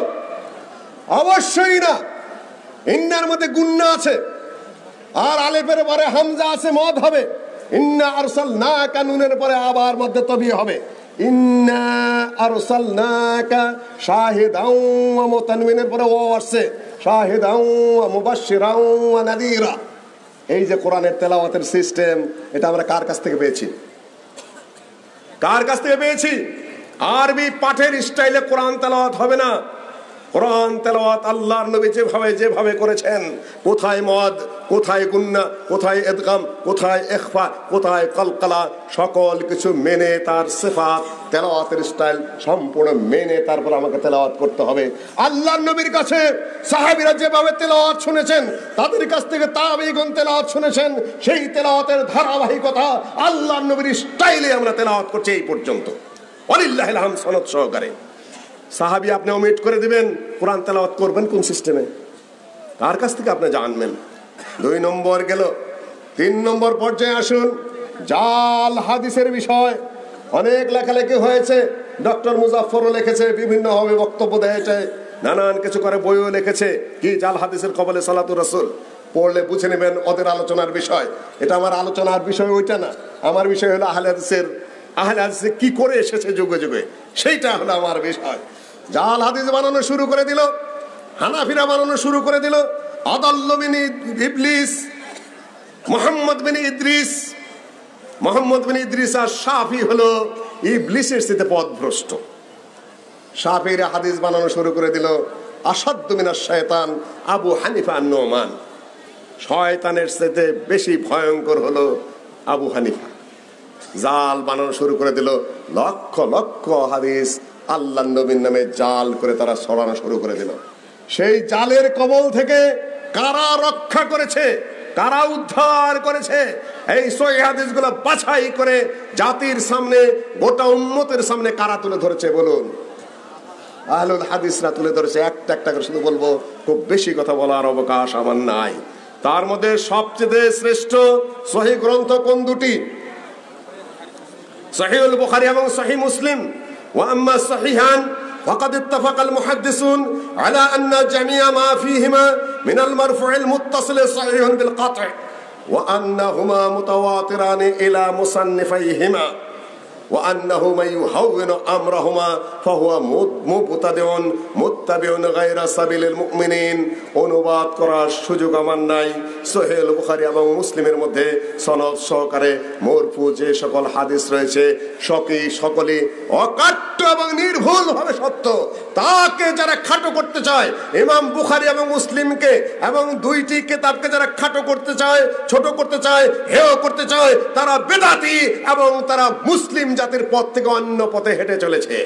অবশ্যই না। ইন্নার মধ্যে গুন্না আছে, আর আলেফের পরে হামজা আছে, মদ হবে। ইন্না আরসালনাকা, নুনের পরে আবার মধ্যে তবি হবে। ইন্না আরসালনাকা শাহিদাও ওয়া মুতানবিনের পরে ও আসছে, শাহিদাও ওয়া মুবাশশিরাও ওয়া নাযীরা। এই যে কোরআনের তেলাওয়াতের সিস্টেম, এটা আমরা কার কাছ থেকে পেয়েছি? কার কাছ থেকে পেয়েছি? আরবি পাঠের স্টাইলে কোরআন তেলাওয়াত হবে না। কোরআন তেলাওয়াত আল্লাহর নবী যেভাবে করেছেন, কোথায় মদ, কোথায় গুন্না, কোথায় ইদগাম, কোথায় ইখফা, কোথায় কলকলা, সকল কিছু মেনে তার সিফাত তেলাওয়াতের স্টাইল সম্পূর্ণ মেনে তারপর আমাকে তেলাওয়াত করতে হবে। আল্লাহর নবীর কাছে সাহাবীরা যেভাবে তেলাওয়াত শুনেছেন, তাদের কাছ থেকে তাবেঈগণ তেলাওয়াত শুনেছেন, সেই তেলাওয়াতের ধারাবাহিকতা আল্লাহর নবীর স্টাইলে আমরা তেলাওয়াত করছি এই পর্যন্ত, ওয়ালিল্লাহিল হামদ, সনদ সহকারে। সাহাবী আপনি ওমিট করে দিবেন, কোরআন তেলাওয়াত করবেন কোন সিস্টেমে, তার কাছ থেকে আপনি জানবেন। 2 নম্বর গেল। 3 নম্বর পর্যায়ে আসুন, জাল হাদিসের বিষয় অনেক লেখালেখি হয়েছে। ডক্টর মুজাফফরও লিখেছে, বিভিন্নভাবে বক্তব্য দিয়েছে, নানান কিছু করে বইও লিখেছে। কি জাল হাদিসের কবলে সালাতুর রাসূল, পড়লে বুঝে নেবেন ওদের আলোচনার বিষয়। এটা আমার আলোচনার বিষয় ওইটা না, আমার বিষয় হলো আহলে হাদিসের কি করে এসেছে যুগে যুগে, সেইটা হলো আমার বিষয়। জাল হাদিস বানানো শুরু করে দিল, হানাফিরা বানানো শুরু করে দিল। আদাল্লু বিন ইবলিস মুহাম্মদ বিন ইদ্রিস আর শাফি হলো ইবলিসের সাথে পথভ্রষ্ট। শাফিরা হাদিস বানানো শুরু করে দিল। আসাদ্দু মিনাশ শয়তান আবু হানিফা আন-নুমান, শয়তানের সাথে বেশি ভয়ঙ্কর হলো আবু হানিফা। জাল বানানো শুরু করে দিল, লক্ষ লক্ষ হাদিস আল্লাহর নবীর নামে জাল করে তারা ছড়ানো শুরু করে দিল। সেই জালের কবল থেকে কারা রক্ষা করেছে, কারা উদ্ধার করেছে? এই সহিহ হাদিসগুলো বাছাই করে জাতির সামনে, গোটা উম্মতের সামনে কারা তুলে ধরেছে বলুন? আহলুল হাদিসরা তুলে ধরেছে। একটা একটা করে শুধু বলবো, খুব বেশি কথা বলার অবকাশ আমার নাই। তার মধ্যে সবচেয়ে শ্রেষ্ঠ সহিহ গ্রন্থ কোন দুটি? সহিহুল বুখারী এবং সহিহ মুসলিম। ওয়া আম্মা সহিহান فقد اتفق المحدثون على أن جميع ما فيهما من المرفوع المتصل صحيح بالقطع وأنهما متواتران إلى مصنفيهما وأنه من يهون أمرهما فهو مبتدع متبع غير سبيل المؤمنين। অনুবাদ করার সুযোগ আমার নাই। সহিহ বুখারী এবং মুসলিমের মধ্যে সনদ সহকারে মরফু যে সকল হাদিস রয়েছে সকলই অকাট্য এবং নির্ভুল ভাবে সত্য। তাকে যারা খাটো করতে চায়, ইমাম বুখারী এবং মুসলিমকে এবং দুইটি কিতাবকে যারা খাটো করতে চায়, ছোট করতে চায়, হেয় করতে চায়, তারা বেদাতি এবং তারা মুসলিম জাতির পথ থেকে অন্য পথে হেঁটে চলেছে।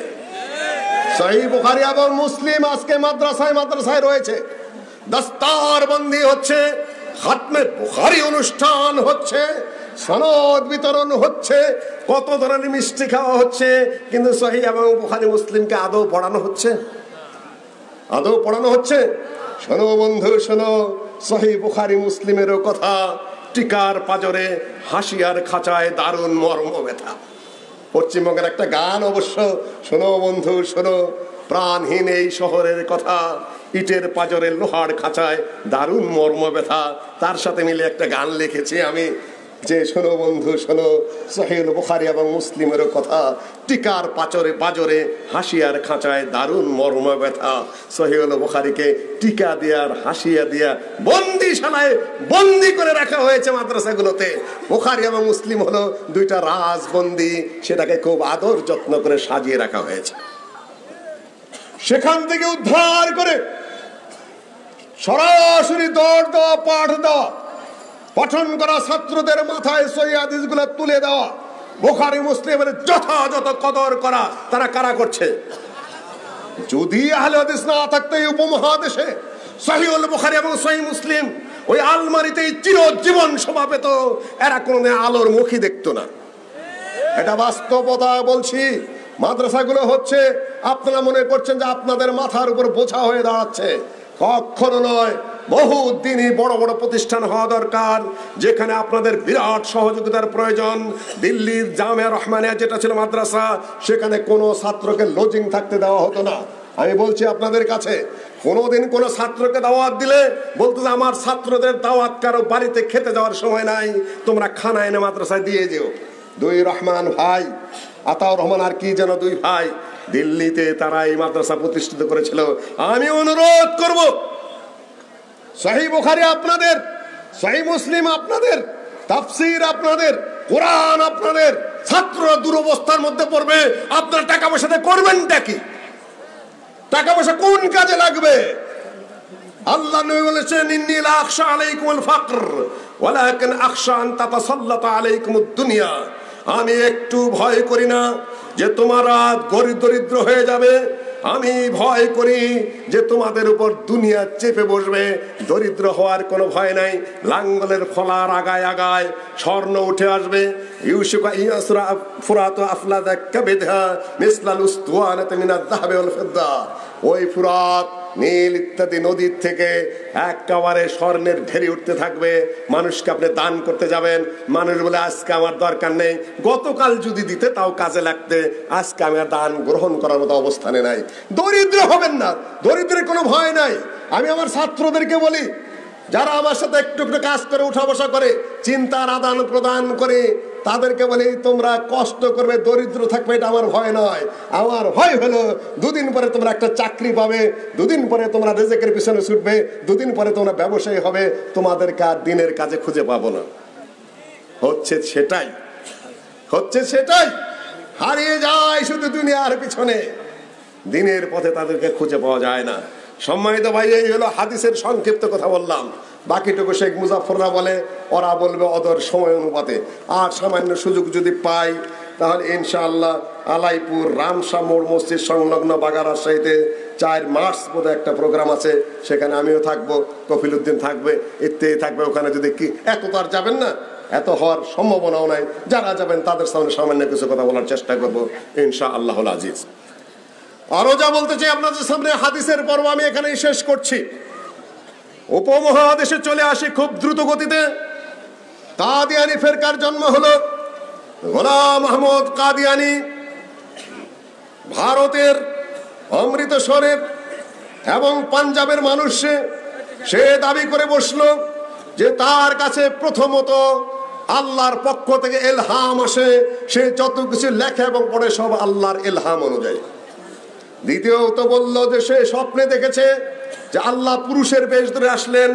সহিহ বুখারী এবং মুসলিম আজকে মাদ্রাসায় রয়েছে, দস্তারবন্দি হচ্ছে, খাতমে বুখারী অনুষ্ঠান হচ্ছে, সনদ বিতরণ হচ্ছে, কত ধরনের মিষ্টি খাওয়া হচ্ছে, কিন্তু সহিহ এবং বুখারী মুসলিমকে আদৌ পড়ানো হচ্ছে? শোনো বন্ধু, শোনো, সহিহ বুখারী মুসলিমেরও কথা টিকার পাজরে, হাসিয়ার খাঁচায় দারুণ মর্ম ব্যথা। পশ্চিমবঙ্গের একটা গান অবশ্য, শোনো বন্ধু শোনো, প্রাণহীন এই শহরের কথা, ইটের পাজরে লোহার খাঁচায় দারুণ মর্ম ব্যথা। তার সাথে মিলে একটা গান লিখেছি আমি, যে শোনো বন্ধু শোনো, সহিহ বুখারী এবং মুসলিমেরও কথা টিকার পাজরে, হাসিয়ার খাঁচায় দারুণ মর্ম ব্যথা। সহিহ বুখারীকে টিকা দেওয়ার হাসিয়া দিয়া বন্দিশালায় বন্দি করে রাখা হয়েছে মাদ্রাসাগুলোতে। বুখারী এবং মুসলিম হলো দুইটা রাজবন্দি, সেটাকে খুব আদর যত্ন করে সাজিয়ে রাখা হয়েছে। সেখান থেকে উদ্ধার করে সরাসরি দৌড় দেওয়া, পাঠ দেওয়া, পঠন করা ছাত্রদের মাথায় সহিহ হাদিসগুলো তুলে দেওয়া, বুখারী মুসলিমের যথাযথ কদর করা, তারা কারা করছে? যদি আহলে হাদিস না থাকতো এই উপমহাদেশে, সহিহুল বুখারী এবং সহিহ মুসলিম ওই আলমারিতেই চিরজীবন শোভা পেত, এরা কোনোদিন আলোর মুখই দেখতো না। এটা বাস্তবতা বলছি। মাদ্রাসাগুলো হচ্ছে, আপনারা মনে করছেন যে আপনাদের মাথার উপর বোঝা হয়ে দাঁড়াচ্ছে, কখনো নয়। বহুদিনই বড় বড় প্রতিষ্ঠান হওয়া দরকার, যেখানে আপনাদের বিরাট সহযোগিতার প্রয়োজন। দিল্লির জামিয়া রহমানিয়া যেটা ছিল মাদ্রাসা, সেখানে কোনো ছাত্রকে লজিং থাকতে দেওয়া হতো না। আমি বলছি আপনাদের কাছে, কোনোদিন কোনো ছাত্রকে দাওয়াত দিলে বলতো যে আমার ছাত্রদের দাওয়াত কারো বাড়িতে খেতে যাওয়ার সময় নাই, তোমরা খানা এনে মাদ্রাসায় দিয়ে যেও। 2 রহমান ভাই, আতাউর রহমান আর কি যেন 2 ভাই, দিল্লিতে তারা এই মাদ্রাসা প্রতিষ্ঠিত করেছিল। আমি অনুরোধ করব, সহিহ বুখারী আপনাদের, সহিহ মুসলিম আপনাদের, তাফসীর আপনাদের, কোরআন আপনাদের ছাত্ররা দুরবস্থার মধ্যে পড়বে, আপনারা টাকা পয়সাতে করবেনটা কি? টাকা পয়সা কোন কাজে লাগবে? আল্লাহ নবী বলেছেন, ইন্নী লা আখশা আলাইকুমুল ফাকর ওয়ালাকিন আখশা আন তাতাসাল্লাতা আলাইকুমুদ দুনিয়া। আমি একটু ভয় করি না যে তোমরা দরিদ্র হয়ে যাবে, আমি ভয় করি যে তোমাদের উপর দুনিয়া চেপে বসবে। দরিদ্র হওয়ার কোনো ভয় নাই, লাঙ্গলের ফলার আগায় আগায় স্বর্ণ উঠে আসবে। ইউসুকা ইয়াসরা ফুরাত আফলাদা কাবিদহা মিসলাল উসতুয়ানাত মিনাদ যাহাবি ওয়াল ফিদ্দা। ওই ফুরাত, নীল ইত্যাদি নদীর থেকে একেবারে স্বর্ণের ঢেরি উঠতে থাকবে। মানুষকে আপনি দান করতে যাবেন, মানুষ বলে আজকে আমার দরকার নেই, গতকাল যদি দিতে তাও কাজে লাগতে, আজকে আমি আর দান গ্রহণ করার মতো অবস্থানে নাই। দরিদ্র হবেন না, দরিদ্রের কোনো ভয় নাই। আমি আমার ছাত্রদেরকে বলি, যারা আমার সাথে একটু একটু কাজ করে, উঠা বসা করে, চিন্তার আদান প্রদান করে, তাদেরকে বলি তোমরা কষ্ট করবে, দরিদ্র থাকবে, এটা আমার ভয় নয়। আমার ভয় হলো দুদিন পরে তোমরা একটা চাকরি পাবে, দুদিন পরে তোমরা রিজিকের পিছনে ছুটবে, দুদিন পরে তোমরা ব্যবসায়ী হবে, তোমাদেরকে আর দিনের কাজে খুঁজে পাবো না। হচ্ছে সেটাই হারিয়ে যায় শুধু দুনিয়ার পিছনে, দিনের পথে তাদেরকে খুঁজে পাওয়া যায় না। সম্মানিত ভাই, এই হলো হাদিসের সংক্ষিপ্ত কথা বললাম। বাকিটুকু শেখ মুজাফফররা বলে, ওরা বলবে ওদের সময় অনুপাতে। আর সামান্য সুযোগ যদি পাই তাহলে ইনশাআল্লাহ আলাইপুর রামশা মোড় মসজিদ সংলগ্ন বাগার রাজশাহীতে 4 মার্চ বোধ একটা প্রোগ্রাম আছে, সেখানে আমিও থাকবো, কফিল উদ্দিন থাকবে, ইত্যাদি থাকবে। ওখানে যদি কি এত তো আর যাবেন না, এত হওয়ার সম্ভাবনাও নাই। যারা যাবেন তাদের সামনে সামান্য কিছু কথা বলার চেষ্টা করবো ইনশাআল্লাহুল আজিজ। আরো যা বলতে চাই আপনাদের সামনে, হাদিসের পর্ব আমি এখানেই শেষ করছি। উপমহাদেশে চলে আসি খুব দ্রুত গতিতে। কাদিয়ানি ফেরকার জন্ম হলো গোলাম আহমদ কাদিয়ানি। ভারতের অমৃতসরের এবং পাঞ্জাবের মানুষ সে দাবি করে বসলো যে তার কাছে প্রথমত আল্লাহর পক্ষ থেকে ইলহাম আসে, সে যত কিছু লেখে এবং পড়ে সব আল্লাহর ইলহাম অনুযায়ী। দ্বিতীয়ত বলল যে সে স্বপ্নে দেখেছে যে আল্লাহ পুরুষের বেশ ধরে আসলেন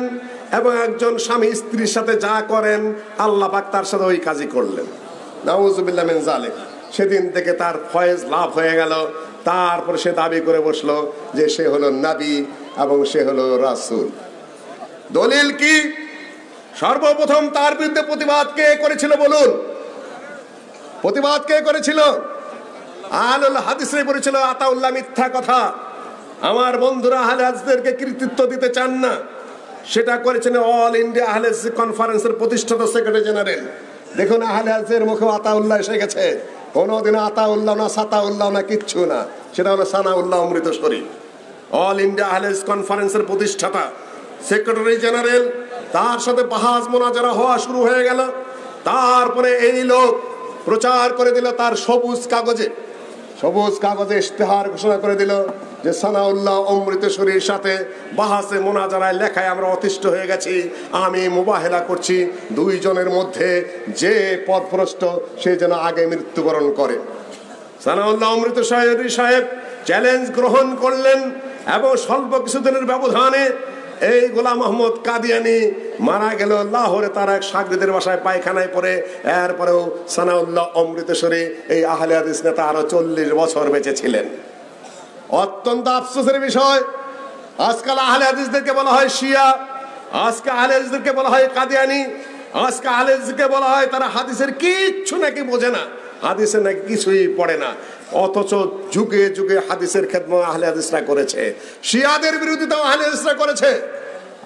এবং একজন স্বামী স্ত্রীর সাথে যা করেন আল্লাহ পাক তার সাথে ওই কাজই করলেন। নাউজুবিল্লাহ মিন যালিক। সেদিন থেকে তার ফয়েজ লাভ হয়ে গেল। তারপর সে দাবি করে বসলো যে সে হলো নবী এবং সে হলো রাসূল। দলিল কি? সর্বপ্রথম তার বিরুদ্ধে প্রতিবাদ কে করেছিল বলুন? প্রতিবাদ কে করেছিল? আহলুল হাদিসরাই বলেছিল আতাউল্লাহ মিথ্যা কথা। আমার বন্ধুরা আহলে হাদিসদেরকে কৃতিত্ব দিতে চান না, সেটা করেছেন অল ইন্ডিয়া আহলে হাদিস কনফারেন্সের প্রতিষ্ঠাতা সেক্রেটারি জেনারেল। দেখুন আহলে হাদিসের মুখে আতাউল্লাহ এসে গেছে। কোনোদিন আতাউল্লাহ না সাতাউল্লাহ না, কিচ্ছু না, সেটা হলো সানাউল্লাহ অমৃতসরী। অল ইন্ডিয়া আহলে হাদিস কনফারেন্সের প্রতিষ্ঠাতা সেক্রেটারি জেনারেল, তার সাথে বাহাস মোনাজারা হওয়া শুরু হয়ে গেল। তারপরে এই লোক প্রচার করে দিল তার সবুজ কাগজে ইশতেহার ঘোষণা করে দিল যে সানাউল্লাহ অমৃতসরীর সাথে বাহাসে মোনাজারায় লেখায় আমরা অতিষ্ঠ হয়ে গেছি, আমি মুবাহেলা করছি দুইজনের মধ্যে যে পথভ্রষ্ট সে যেন আগে মৃত্যুবরণ করে। সানাউল্লাহ অমৃতসরী সাহেব চ্যালেঞ্জ গ্রহণ করলেন এবং স্বল্প কিছুদিনের ব্যবধানে এই গোলাম আহমদ কাদিয়ানি মারা গেল লাহোরে তার এক শাগরিদের বাসায় পায়খানায় পড়ে। এরপরেও সানাউল্লাহ অমৃতসরী এই আহলে হাদিস নেতা আরো 40 বছর বেঁচে ছিলেন। অত্যন্ত আফসোসের বিষয়, আজকাল আহলে হাদিসদেরকে বলা হয় শিয়া, আজকে আহলে হাদিসদেরকে বলা হয় কাদিয়ানি, আজকে আহলে হাদিসকে বলা হয় তারা হাদিসের কিচ্ছু নাকি বোঝে না, হাদিসের নাকি কিছুই পড়ে না। অথচ যুগে যুগে হাদিসের খেদমত আহলে হাদিসরা করেছে, শিয়াদের বিরোধিতাও আহলে হাদিসরা করেছে।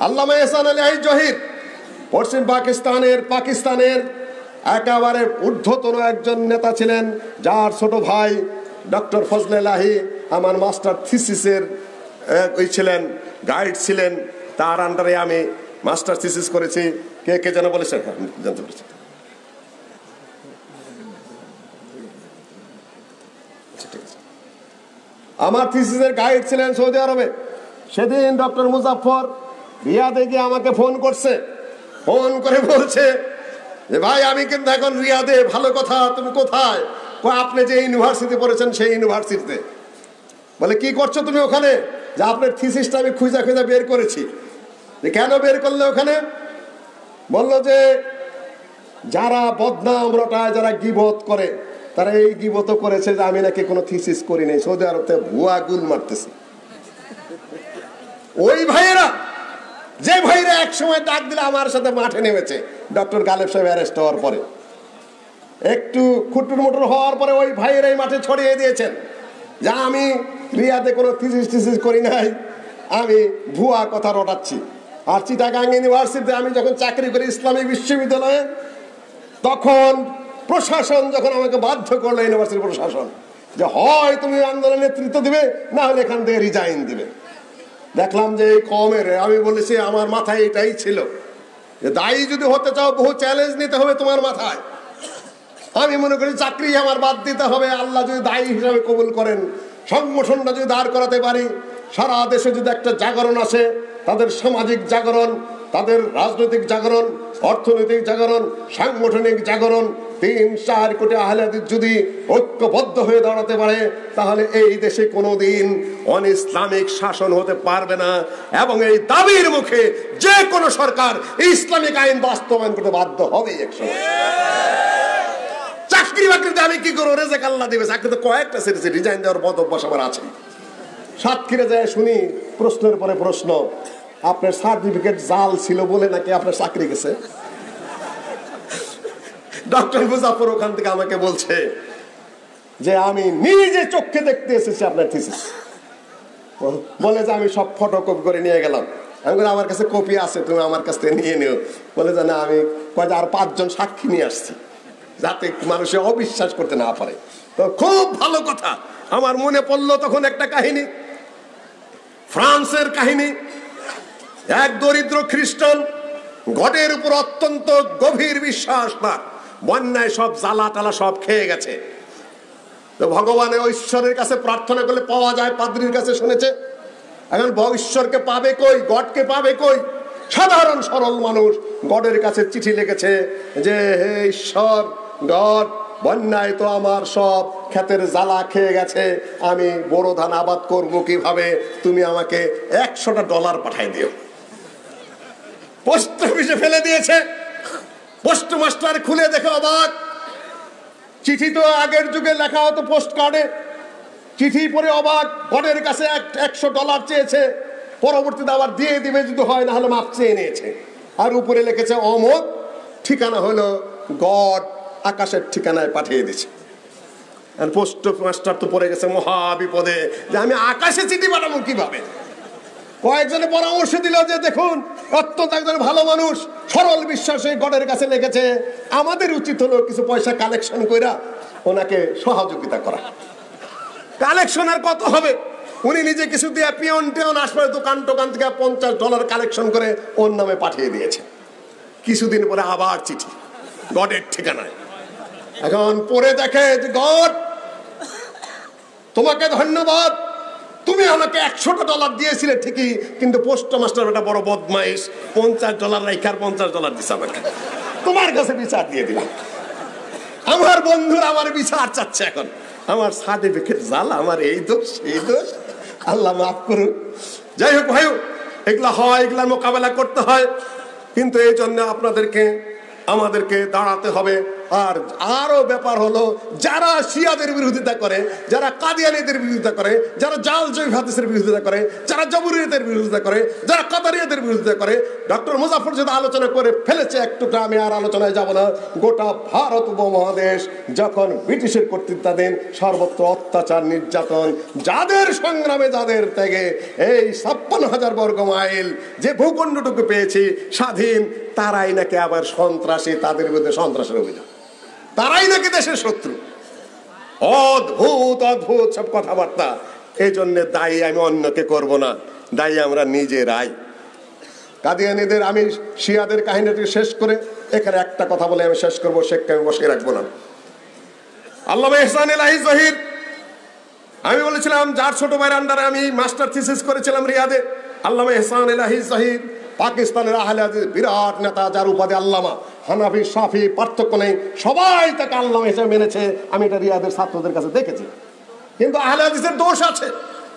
আল্লামা ইহসান আলী জহির পশ্চিম পাকিস্তানের একেবারে ঊর্ধ্বতন একজন নেতা ছিলেন, যার ছোট ভাই ডক্টর ফজলে লাহি আমার মাস্টার থিসিসের ওই ছিলেন, গাইড ছিলেন। তার আন্ডারে আমি মাস্টার থিসিস করেছি। কে যেন বলেছেন, জানতে পেরেছি। আমার থিসিসের গাইড ছিলেন সৌদি আরবে। সেদিন ডক্টর মুজাফফর রিয়াদে গিয়ে আমাকে ফোন করে বলছে যে ভাই আমি কিন্তু এখন রিয়াদে। ভালো কথা, তুমি কোথায়? আপনি যে ইউনিভার্সিটি পড়েছেন সেই ইউনিভার্সিটিতে। বলে কি করছো তুমি ওখানে? যে আপনার থিসিসটা আমি খুঁজা বের করেছি। কেন বের করলে ওখানে? বললো যে যারা বদনাম রটায়, যারা গীবত করে, তারা এই গীবত করেছে যে আমি নাকি কোনো থিসিস করি নাই, সৌদি আরবে ভুয়া গুল মারতেছে। ওই ভাইয়েরা, যে ভাইরা এক সময় ডাক দিলে আমার সাথে মাঠে নেমেছে ডক্টর গালেব সাহেব অ্যারেস্ট হওয়ার পরে, একটু খুটুর মুটুর হওয়ার পরে ওই ভাইয়েরাই মাঠে ছড়িয়ে দিয়েছেন যে আমি রিয়াদে কোনো থিসিস করি নাই, আমি ভুয়া কথা রটাচ্ছি। আর চিটাগাং ইউনিভার্সিটিতে আমি যখন চাকরি করি ইসলামিক বিশ্ববিদ্যালয়ে, তখন প্রশাসন যখন আমাকে বাধ্য করলো, ইউনিভার্সিটির প্রশাসন, যে হয় তুমি আন্দোলনের নেতৃত্ব দিবে, না হলে এখান থেকে রিজাইন দিবে। দেখলাম যে এই কমের, আমি বলেছি আমার মাথায় এটাই ছিল যে দায়ী যদি হতে চাও বহু চ্যালেঞ্জ নিতে হবে তোমার মাথায়। আমি মনে করি চাকরি আমার বাদ দিতে হবে, আল্লাহ যদি দায়ী হিসাবে কবুল করেন, সংগঠনটা যদি দাঁড় করাতে পারি, সারা দেশে যদি একটা জাগরণ আসে, তাদের সামাজিক জাগরণ, তাদের রাজনৈতিক জাগরণ, অর্থনৈতিক জাগরণ, সাংগঠনিক জাগরণ, 3-4 কোটি আহলে হাদিস যদি ঐক্যবদ্ধ হয়ে দাঁড়াতে পারে, তাহলে এই দেশে কোনোদিন অনইসলামিক শাসন হতে পারবে না। এবং এই দাবির মুখে যে কোনো সরকার ইসলামিক আইন বাস্তবায়ন করতে বাধ্য হবে একসময়। চাকরি বাকরিতে আমি কি করবো, রেজেক আল্লাহ দিবে। চাকরিতে কয়েকটা সেরেছে, রিজাইন দেওয়ার পদ অভ্যাস আমার আছে। সাতক্ষীরা যায় শুনি প্রশ্নের পরে প্রশ্ন, আপনার সার্টিফিকেট জাল ছিল বলে নাকি আপনার চাকরি গেছে। ডক্টর মুজাফর ওখান থেকে আমাকে বলছে যে আমি নিজে চোখে দেখতে এসেছি আপনার থিসিস। বলে যে আমি সব ফটোকপি করে নিয়ে গেলাম। আমি বলি আমার কাছে কপি আছে, তুমি আমার কাছ থেকে নিয়ে নিও। বলে যে না, আমি আর 5 জন সাক্ষী নিয়ে আসছি, যাতে মানুষে অবিশ্বাস করতে না পারে। তো খুব ভালো কথা। আমার মনে পড়লো তখন একটা কাহিনী, ফ্রান্সের কাহিনী। এক দরিদ্র খ্রিস্টান, গডের উপর অত্যন্ত গভীর বিশ্বাস তার, বন্যায় সব জ্বালা টালা সব খেয়ে গেছে। তো ভগবানের ঈশ্বরের কাছে প্রার্থনা করলে পাওয়া যায়, পাদ্রীর কাছে শুনেছে। এখন ঈশ্বরকে পাবে কই, গডকে পাবে কই? সাধারণ সরল মানুষ গডের কাছে চিঠি লিখেছে যে হে ঈশ্বর, গড, বন্যায় তো আমার সব ক্ষেতের জ্বালা খেয়ে গেছে, আমি বড় ধান আবাদ করবো কিভাবে? তুমি আমাকে $100 পাঠাই দিও। পোস্ট অফিসে ফেলে দিয়েছে। পোস্ট মাস্টার খুলে দেখে অবাক। চিঠি তো আগের যুগে লেখা হতো পোস্ট কার্ডে, চিঠি পরে অবাক। গডের কাছে $100 চেয়েছে, পরবর্তীতে আবার দিয়ে দিবে যদি হয়, না হলে মাপ চেয়ে নিয়েছে। আর উপরে লিখেছে অমুক, ঠিকানা হলো গড আকাশের ঠিকানায় পাঠিয়ে দিচ্ছে। আর পোস্ট মাস্টার তো পড়ে গেছে মহা বিপদে যে আমি আকাশে চিঠি পাঠাবো কিভাবে। কয়েকজনে পরামর্শ দিল যে দেখুন, অত্যন্ত একজন ভালো মানুষ, সরল বিশ্বাসে গডের কাছে লিখেছে, আমাদের উচিত হলো কিছু পয়সা কালেকশন কইরা ওনাকে সহযোগিতা করা। কালেকশন আর কত হবে? উনি নিজে কিছু দিয়ে পিয়ন টিয়ন আসবে দোকান টোকান থেকে $50 কালেকশন করে ওর নামে পাঠিয়ে দিয়েছে। কিছুদিন পরে আবার চিঠি গডের ঠিকানায়। এখন পরে দেখে যে গড, তোমাকে ধন্যবাদ, তুমি আমাকে $100 দিয়েছিলে ঠিকই, কিন্তু পোস্ট মাস্টার একটা বড় বদমাইশ, $50 রাইখার $50 দিছে আমাকে, তোমার কাছে বিচার দিয়ে দিলাম। আমার বন্ধুরা আমার বিচার চাচ্ছে। এখন আমার সার্টিফিকেট জাল, আমার এই দোষ এই দোষ, আল্লাহ মাফ করুন। যাই হোক ভাই, এগুলা হয়, এগুলার মোকাবেলা করতে হয়, কিন্তু এই জন্য আমাদেরকে দাঁড়াতে হবে। আর আরো ব্যাপার হলো, যারা শিয়াদের বিরোধিতা করে, যারা কাদিয়ানীদের বিরোধিতা করে, যারা জাল জৈব হাদিসের বিরোধিতা করে, যারা জবরিয়তের বিরোধিতা করে, যারা কাদারিয়াদের বিরোধিতা করে, ডক্টর মুজাফর যেটা আলোচনা করে ফেলেছে একটুটা, আমি আর আলোচনায় যাব না। গোটা ভারত উপমহাদেশ যখন ব্রিটিশের কর্তৃত্বাধীন, সর্বত্র অত্যাচার নির্যাতন, যাদের সংগ্রামে, যাদের ত্যাগে এই 56,000 বর্গ মাইল যে ভূখণ্ডটুকু পেয়েছি স্বাধীন, তারাই নাকি আবার সন্ত্রাসী, তাদের বিরুদ্ধে সন্ত্রাসের অভিযোগ, তারাই নাকি দেশের শত্রু। অদ্ভুত অদ্ভুত সব কথাবার্তা। এই জন্য দায়ী আমি অন্যকে করব না, দায়ী আমরা নিজেরাই। কাদিয়ানীদের, আমি শিয়াদের কাহিনীটি শেষ করে এখানে একটা কথা বলে আমি শেষ করবো, শেখকে আমি বসে রাখবো না। আল্লামা ইহসান এলাহি জহির, আমি বলেছিলাম যার ছোট ভাইয়ের আন্ডারে আমি মাস্টার থিসিস করেছিলাম রিয়াদে, আল্লামা ইহসান এলাহি জহির পাকিস্তানের আহলে হাদিস বিরাট নেতা, যার উপাধি আল্লামা। হানাফি শাফি পার্থক্য নেই, সবাই তাকে আল্লামা হিসেবে মেনেছে। আমি এটা রিয়াদের ছাত্রদের কাছে দেখেছি। কিন্তু আহলে হাদিসের দোষ আছে,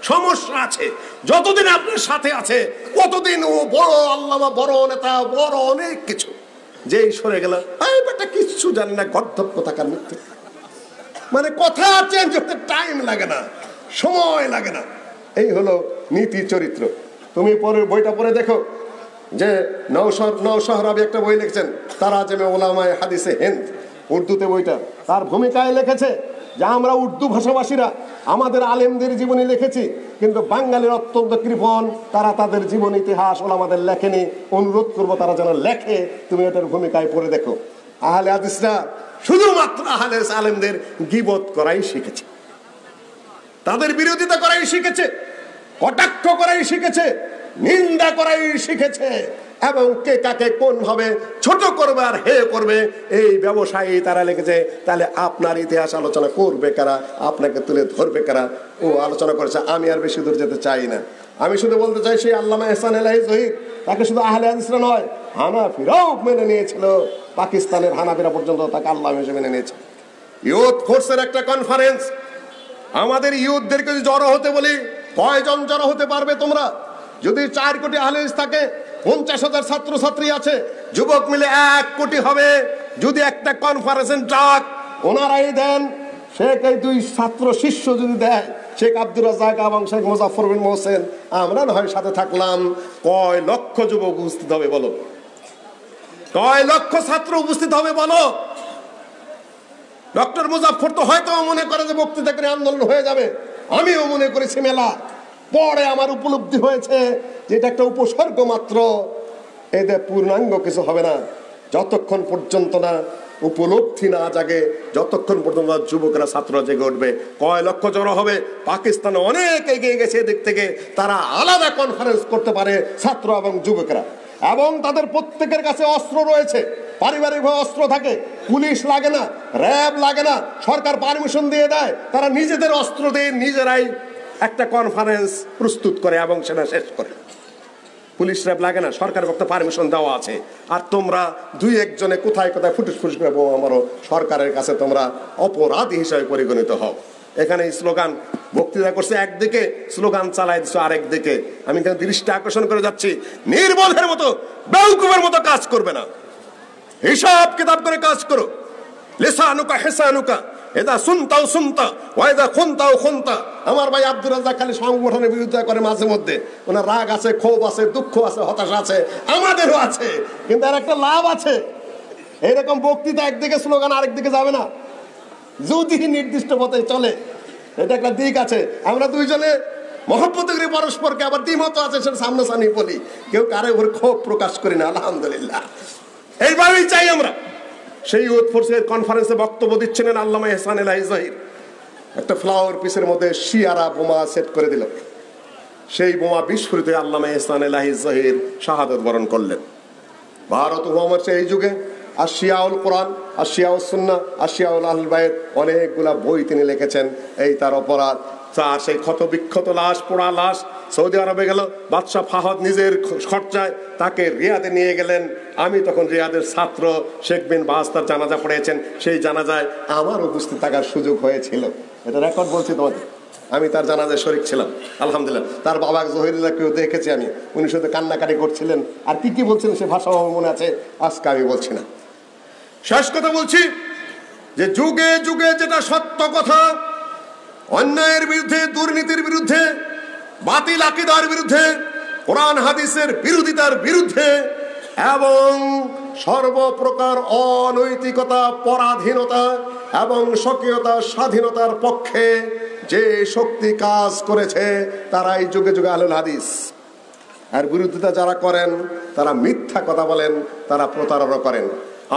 সমস্যা আছে। যতদিন আপনার সাথে আছে ততদিন ও বড় আল্লামা, বড় নেতা, বড় অনেক কিছু। যেই সরে গেল, এই বেটা কিচ্ছু জানি না, গর্ধব কোথাকার মিথ্যে। মানে কথা চেঞ্জ হতে টাইম লাগে না, সময় লাগে না। এই হলো নীতি চরিত্র। তুমি পরের বইটা পড়ে দেখো যে নওশহরাবি একটা বই লিখছেন, তারাজেমে উলামায়ে হাদিসে হিন্দ, উর্দুতে বইটা। তার ভূমিকায় লিখেছে যে আমরা উর্দু ভাষাভাষীরা আমাদের আলেমদের জীবনী লিখেছি, কিন্তু বাঙালির অত্যন্ত কৃপণ, তারা তাদের জীবন ইতিহাস ওলামাদের লেখেনি। অনুরোধ করবো তারা যেন লেখে, তুমি এটার ভূমিকায় পড়ে দেখো। আহলে হাদিসরা শুধুমাত্র আহলে আলেমদের গীবত করাই শিখেছে, তাদের বিরোধিতা করাই শিখেছে, কটাক্ষ করাই শিখেছে, নিন্দা করাই শিখেছে, এবং কে কাকে কোন ভাবে ছোট করবে আর হে করবে এই ব্যবসায়ী তারা লিখেছে। তাহলে আপনার ইতিহাস আলোচনা করবে কারা, আপনাকে তুলে ধরবে কারা? ও আলোচনা করেছে। আমি আর বেশি দূর যেতে চাই না, আমি শুধু বলতে চাই সেই আল্লামা এহসান এলাহি জহির, তাকে শুধু আহলে হাদিসরা নয়, হানাফিরাও মেনে নিয়েছিল। পাকিস্তানের হানাফিরা পর্যন্ত তাকে আল্লামা হিসেবে মেনে নিয়েছে। ইউথ ফোর্সের একটা কনফারেন্স, আমাদের ইউথদেরকে যদি জড়ো হতে বলি, কয়জন জড়ো হতে পারবে তোমরা? যদি 4 কোটি আহলে হাদিস থাকে, 50,000 ছাত্রছাত্রী আছে, যুবক মিলে 1 কোটি হবে। যদি একটা কনফারেন্সের ডাক ওনারাই দেন, শেখ এই 2 ছাত্র শিষ্য যদি দেয়, শেখ আব্দুর রাজ্জাক এবং শেখ মুজাফফর বিন মোহসেন, আমরা না হয় সাথে থাকলাম, কয় লক্ষ যুবক উপস্থিত হবে বলো? কয় লক্ষ ছাত্র উপস্থিত হবে বলো? ডক্টর মুজাফফর তো হয়তো মনে করে যে বক্তৃতা করে আন্দোলন হয়ে যাবে, আমিও মনে করেছি মেলা। পরে আমার উপলব্ধি হয়েছে যে এটা একটা উপসর্গ মাত্র, এতে পূর্ণাঙ্গ কিছু হবে না যতক্ষণ পর্যন্ত না উপলব্ধি না জাগে, যতক্ষণ পর্যন্ত যুবকরা ছাত্ররা জেগে উঠবে। কয় লক্ষ জড়ো হবে? পাকিস্তানে অনেক এগিয়ে গেছে এদিক থেকে, তারা আলাদা কনফারেন্স করতে পারে ছাত্র এবং যুবকরা, এবং তাদের প্রত্যেকের কাছে অস্ত্র রয়েছে, পারিবারিকভাবে অস্ত্র থাকে, পুলিশ লাগে না, র্যাব লাগে না, সরকার পারমিশন দিয়ে দেয়, তারা নিজেদের অস্ত্র দিয়ে নিজেরাই একটা কনফারেন্স প্রস্তুত করে এবং সেটা শেষ করে। পুলিশ র্যাব লাগে না, সরকারের পক্ষে পারমিশন দেওয়া আছে। আর তোমরা 2-1 জনে কোথায় কোথায় ফুটুস ফুটুস করে বোমা মারো, সরকারের কাছে তোমরা অপরাধী হিসাবে পরিগণিত হও। এখানে স্লোগান বক্তৃতা করছে একদিকে, স্লোগান চালাই দিচ্ছে আরেকদিকে। আমি এখানে দৃষ্টি আকর্ষণ করে যাচ্ছি, নির্বোধের মতো বেউকুফের মতো কাজ করবে না, হিসাব কিতাব করে কাজ করো। লিসানুকা হিসানুকা, এদা শুনতাও শুনতা ওয়াইদা খুনতাও খুনতা। আমার ভাই আব্দুর রাজ্জাক খালি সংগঠনের বিরুদ্ধে করে মাঝে মধ্যে, ওনার রাগ আছে, ক্ষোভ আছে, দুঃখ আছে, হতাশা আছে, আমাদেরও আছে, কিন্তু আর একটা লাভ আছে। এইরকম বক্তৃতা একদিকে স্লোগান আরেকদিকে যাবে না, যদি নির্দিষ্ট পথে চলে। এটা একটা দিক আছে। আমরা 2 জনে মহব্বত করি পরস্পরকে, আবার দ্বিমত আছে, সেটা সামনাসামনি বলি, কেউ কারো উপর ক্ষোভ প্রকাশ করি না। আলহামদুলিল্লাহ, এইভাবেই চাই আমরা। সেই ইউথ ফোর্সের কনফারেন্সে বক্তব্য দিচ্ছিলেন আল্লামা এহসান এলাহি জহির। একটা ফ্লাওয়ার পিসের মধ্যে শিয়ারা বোমা সেট করে দিল, সেই বোমা বিস্ফোরিত আল্লামা এহসান এলাহি জহির শাহাদাত বরণ করলেন। ভারত উপমহাদেশে এই যুগে আশিয়াউল কোরআন, আশিয়াউল সুন্নাহ, আশিয়াউল আহলুল বাইত অনেকগুলা বই তিনি লিখেছেন। এই তার অপরাধ। তার সেই ক্ষত বিক্ষত লাশ, পোড়া লাশ সৌদি আরবে গেল, বাদশাহ ফাহাদ নিজের খরচায় তাকে রিয়াদে নিয়ে গেলেন। আমি তখন রিয়াদের ছাত্র, শেখ বিন বাজ তার জানাজা পড়েছেন, সেই জানাজায় আমার উপস্থিত থাকার সুযোগ হয়েছিল। এটা রেকর্ড বলছি তোমাদের, আমি তার জানাজায় শরীক ছিলাম। আলহামদুলিল্লাহ। তার বাবা জহিরুল্লাহকেও দেখেছি আমি, উনি শুধু কান্নাকাটি করছিলেন, আর কি কি বলছিলেন সে ভাষা আমার মনে আছে, আজকে আমি বলছি না। শেষ কথা বলছি যে যুগে যুগে যেটা সত্য কথা, অন্যায়ের বিরুদ্ধে, দুর্নীতির বিরুদ্ধে, বাতিল আকীদার বিরুদ্ধে, কোরআন হাদিসের বিরোধিতার বিরুদ্ধে এবং সর্বপ্রকার অনৈতিকতা, পরাধীনতা এবং স্বকীয়তা, স্বাধীনতার পক্ষে যে শক্তি কাজ করেছে, তারাই যুগে যুগে আহলুল হাদিস। আর বিরোধিতা যারা করেন তারা মিথ্যা কথা বলেন, তারা প্রতারণা করেন।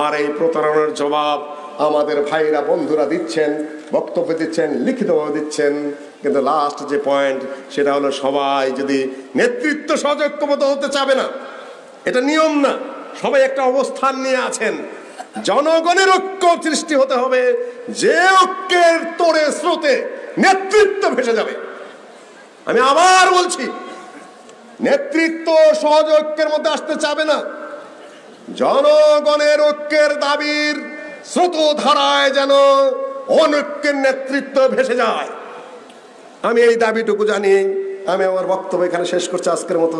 আর এই প্রতারণার জবাব আমাদের ভাইরা বন্ধুরা দিচ্ছেন, বক্তব্য দিচ্ছেন, লিখিতভাবে দিচ্ছেন। কিন্তু লাস্ট যে পয়েন্ট, সেটা হলো সবাই যদি নেতৃত্ব সহযোগ্যবদ্ধ হতে চাবে না, এটা নিয়ম না। সবাই একটা অবস্থান নিয়ে আছেন, জনগণের ঐক্য সৃষ্টি হতে হবে, যে ঐক্যের তোড়ে স্রোতে নেতৃত্ব ভেসে যাবে। আমি আবার বলছি, নেতৃত্ব সহজ ঐক্যের মধ্যে আসতে চাবে না, জনগণের ঐক্যের দাবির স্রোত ধারায় যেন অনৈক্যের নেতৃত্ব ভেসে যায়। আমি এই দাবিটুকু জানিয়ে আমি আমার বক্তব্য এখানে শেষ করছি আজকের মতো।